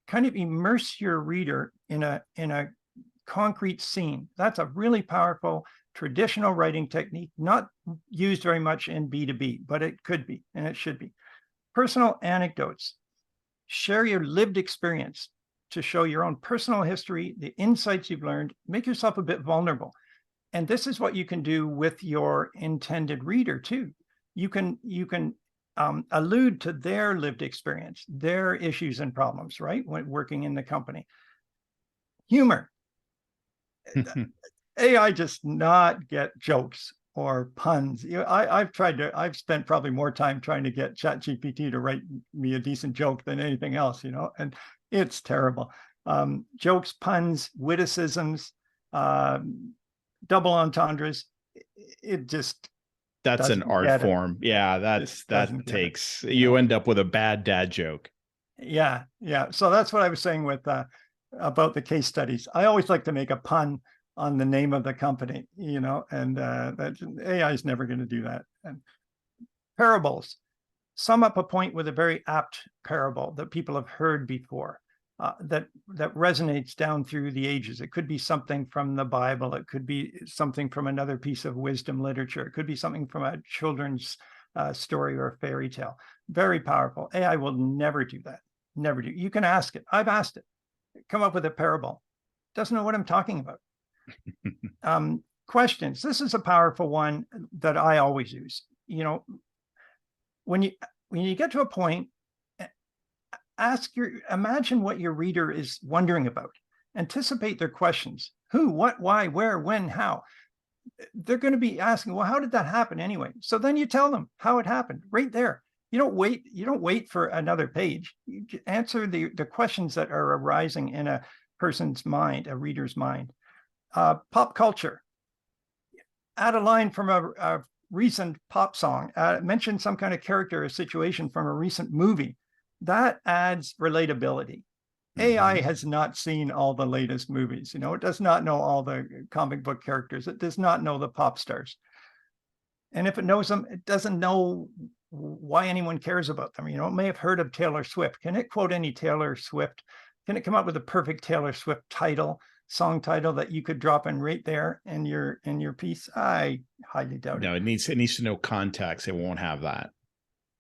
kind of immerse your reader in a concrete scene. That's a really powerful traditional writing technique, not used very much in B2B, but it could be, and it should be. Personal anecdotes. Share your lived experience to show your own personal history, the insights you've learned, make yourself a bit vulnerable. And this is what you can do with your intended reader too. You can allude to their lived experience, their issues and problems, right? When working in the company. Humor. AI just not get jokes or puns. I've spent probably more time trying to get ChatGPT to write me a decent joke than anything else, and it's terrible. Jokes, puns, witticisms, double entendres. It just that's an art form. Yeah, that takes you end up with a bad dad joke. Yeah. So that's what I was saying with about the case studies. I always like to make a pun on the name of the company, and that AI is never going to do that. And parables. Sum up a point with a very apt parable that people have heard before, that resonates down through the ages. It could be something from the Bible. It could be something from another piece of wisdom literature. It could be something from a children's story or a fairy tale. Very powerful. AI will never do that. Never do. You can ask it. I've asked it. Come up with a parable. Doesn't know what I'm talking about. Questions. This is a powerful one that I always use. When you get to a point, imagine what your reader is wondering about. Anticipate their questions. Who, what, why, where, when, how. They're going to be asking, well, how did that happen anyway? So then you tell them how it happened right there. You don't wait for another page. You answer the questions that are arising in a person's mind, a reader's mind. Pop culture. Add a line from a recent pop song. Mention some kind of character or situation from a recent movie. That adds relatability. Mm-hmm. AI has not seen all the latest movies. It does not know all the comic book characters. It does not know the pop stars. And if it knows them, it doesn't know why anyone cares about them. It may have heard of Taylor Swift. Can it quote any Taylor Swift? Can it come up with a perfect Taylor Swift song title that you could drop in right there in your piece? I highly doubt it. No, it needs to know context. It won't have that.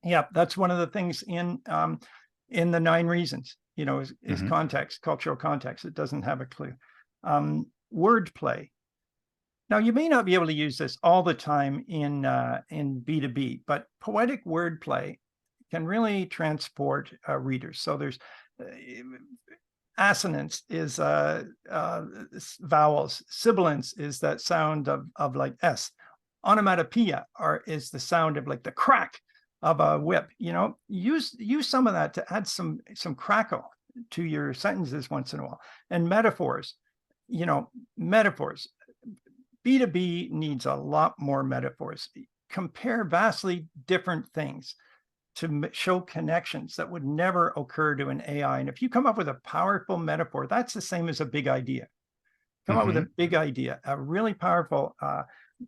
Yeah, that's one of the things in the 9 reasons, is context, cultural context. It doesn't have a clue. Wordplay. Now, you may not be able to use this all the time in B2B, but poetic wordplay can really transport readers. So there's assonance is vowels. Sibilance is that sound of like S. Onomatopoeia is the sound of like the crack of a whip. Use some of that to add some crackle to your sentences once in a while. And metaphors. Metaphors. B2B needs a lot more metaphors. Compare vastly different things to show connections that would never occur to an AI. And if you come up with a powerful metaphor, that's the same as a big idea. Come up with a big idea, a really powerful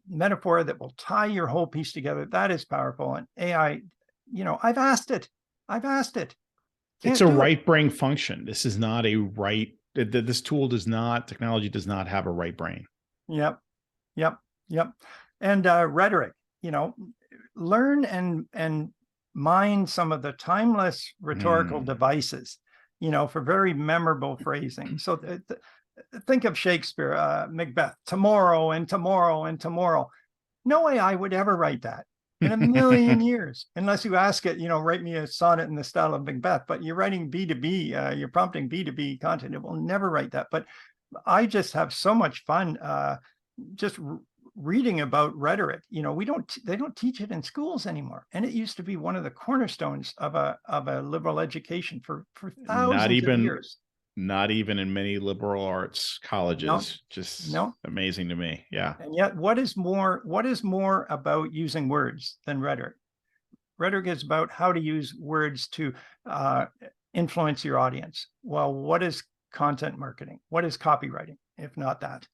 metaphor that will tie your whole piece together. That is powerful. And AI, I've asked it. It's a right brain function. This is not a right. This tool technology does not have a right brain. Yep. And rhetoric, learn and mine some of the timeless rhetorical devices, for very memorable phrasing. So think of Shakespeare, Macbeth, tomorrow and tomorrow and tomorrow. No AI would ever write that in a million years, unless you ask it, write me a sonnet in the style of Macbeth. But you're writing B2B, you're prompting B2B content. It will never write that. But I just have so much fun just reading about rhetoric. They don't teach it in schools anymore. And it used to be one of the cornerstones of a liberal education for thousands of years. Not even in many liberal arts colleges. No, Just no. amazing to me. Yeah. And yet, what is more about using words than rhetoric? Rhetoric is about how to use words to influence your audience. Well, what is content marketing? What is copywriting, if not that?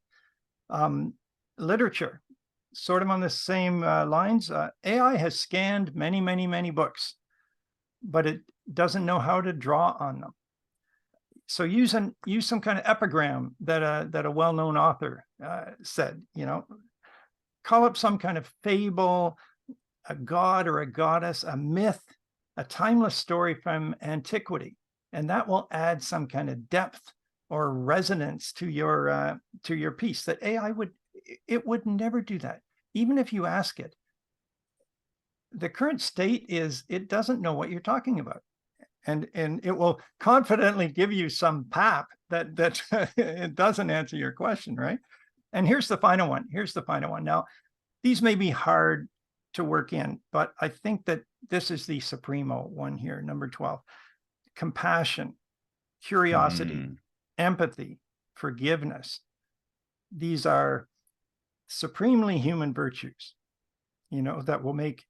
Literature, sort of on the same lines. AI has scanned many, many, many books, but it doesn't know how to draw on them. So use some kind of epigram that a well-known author said. Call up some kind of fable, a god or a goddess, a myth, a timeless story from antiquity, and that will add some kind of depth or resonance to your piece that AI would never do that. Even if you ask it, the current state is it doesn't know what you're talking about. And it will confidently give you some pap that it doesn't answer your question, right? And here's the final one. Now, these may be hard to work in, but I think that this is the supremo one here, number 12. Compassion, curiosity, empathy, forgiveness. These are supremely human virtues, that will make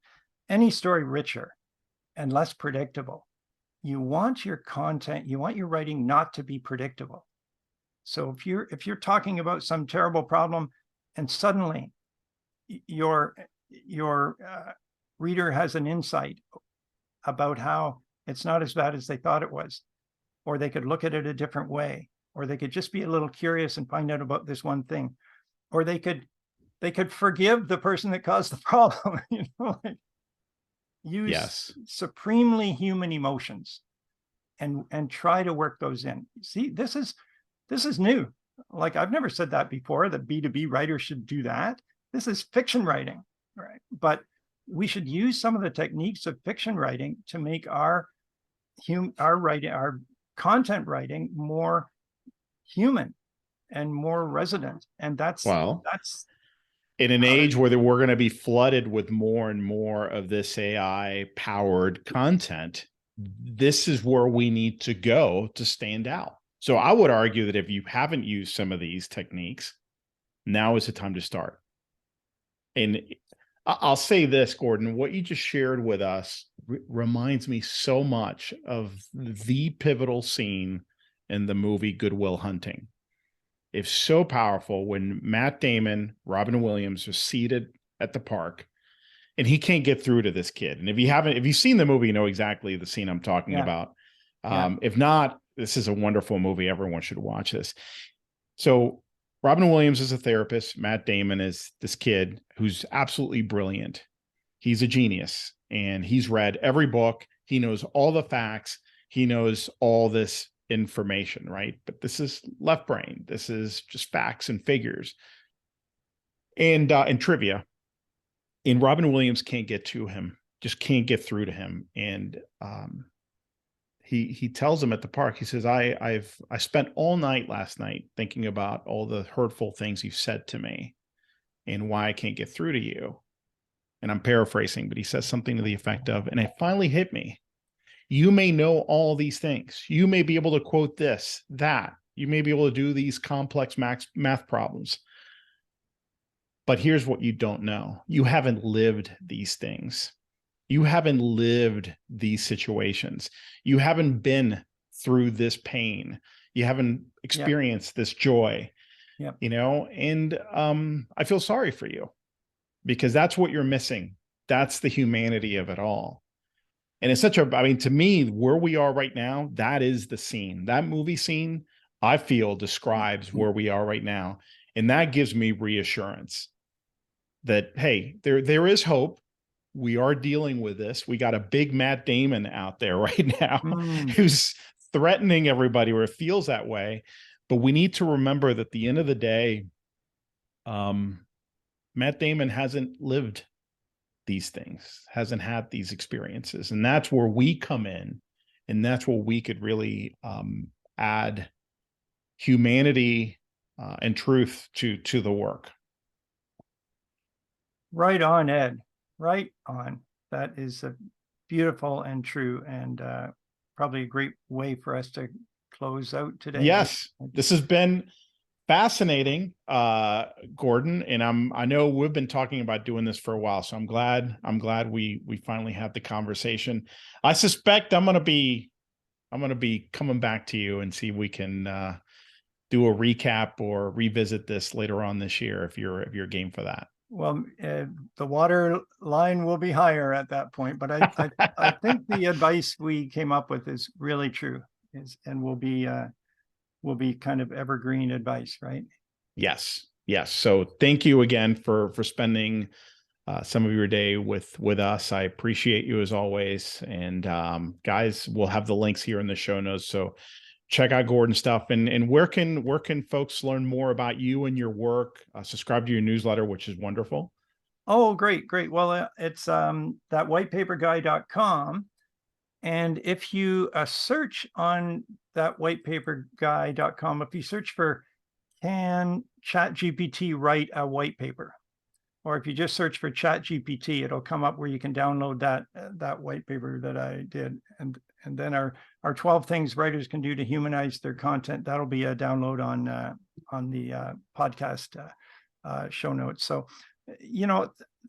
any story richer and less predictable. You want your content, you want your writing not to be predictable. So if you're talking about some terrible problem and suddenly your reader has an insight about how it's not as bad as they thought it was, or they could look at it a different way, or they could just be a little curious and find out about this one thing, or they could forgive the person that caused the problem, use supremely human emotions and try to work those in. See, this is new. Like, I've never said that before, that B2B writers should do that. This is fiction writing, right? But we should use some of the techniques of fiction writing to make our content writing more human and more resonant. And that's in an age where we're going to be flooded with more and more of this AI powered content, this is where we need to go to stand out. So I would argue that if you haven't used some of these techniques, now is the time to start. And I'll say this, Gordon, what you just shared with us reminds me so much of the pivotal scene in the movie Good Will Hunting. It's so powerful when Matt Damon, Robin Williams are seated at the park and he can't get through to this kid. And if you've seen the movie, you know exactly the scene I'm talking about. If not, this is a wonderful movie. Everyone should watch this. So Robin Williams is a therapist. Matt Damon is this kid who's absolutely brilliant. He's a genius and he's read every book. He knows all the facts. He knows all this information, right? But this is left brain. This is just facts and figures and trivia. And Robin Williams can't get to him, just can't get through to him. And he tells him at the park, he says, I spent all night last night thinking about all the hurtful things you've said to me and why I can't get through to you. And I'm paraphrasing, but he says something to the effect of, and it finally hit me. You may know all these things. You may be able to quote this, that. You may be able to do these complex math problems. But here's what you don't know. You haven't lived these things. You haven't lived these situations. You haven't been through this pain. You haven't experienced this joy, and I feel sorry for you because that's what you're missing. That's the humanity of it all. And it's to me, where we are right now, that is the scene. That movie scene, I feel, describes where we are right now. And that gives me reassurance that, hey, there is hope. We are dealing with this. We got a big Matt Damon out there right now who's threatening everybody, or it feels that way. But we need to remember that at the end of the day, Matt Damon hasn't lived these things, hasn't had these experiences. And that's where we come in. And that's where we could really add humanity and truth to the work. Right on, Ed. Right on. That is a beautiful and true, and probably a great way for us to close out today. Yes, this has been fascinating, Gordon. And I know we've been talking about doing this for a while, so I'm glad we finally had the conversation. I suspect I'm gonna be coming back to you and see if we can do a recap or revisit this later on this year if you're game for that. Well, the water line will be higher at that point, but I think the advice we came up with is really true, and will be kind of evergreen advice, right? Yes. So thank you again for spending some of your day with us. I appreciate you as always. And guys, we'll have the links here in the show notes. So check out Gordon's stuff. And where can folks learn more about you and your work? Subscribe to your newsletter, which is wonderful. Oh, great. Well, it's thatwhitepaperguy.com. And if you search on thatwhitepaperguy.com, if you search for "can ChatGPT write a white paper?" or if you just search for ChatGPT, it'll come up where you can download that white paper that I did. And then our 12 things writers can do to humanize their content. That'll be a download on the podcast show notes. So,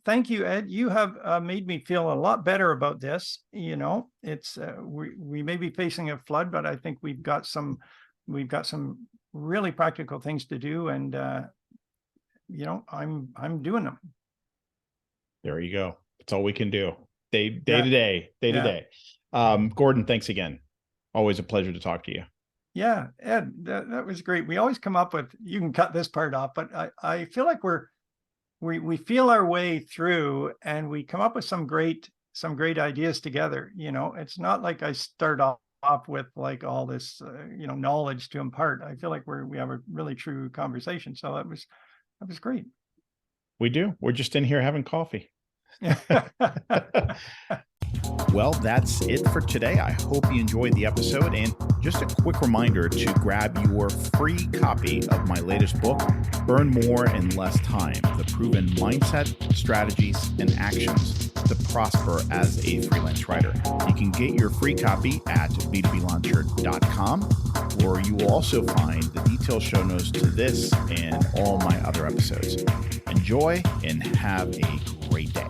thank you, Ed. You have made me feel a lot better about this. It's we may be facing a flood, but I think we've got some really practical things to do, and I'm doing them. There you go. That's all we can do. Day to day. Gordon, thanks again. Always a pleasure to talk to you. Yeah, Ed, that was great. We always come up with, you can cut this part off, but I feel like we feel our way through, and we come up with some great ideas together. It's not like I start off with like all this knowledge to impart. I feel like we have a really true conversation. So that was great. We do. We're just in here having coffee. Well, that's it for today. I hope you enjoyed the episode. And just a quick reminder to grab your free copy of my latest book, Earn More in Less Time: The Proven Mindset, Strategies, and Actions to Prosper as a Freelance Writer. You can get your free copy at b2blauncher.com, or you will also find the detailed show notes to this and all my other episodes. Enjoy and have a great day.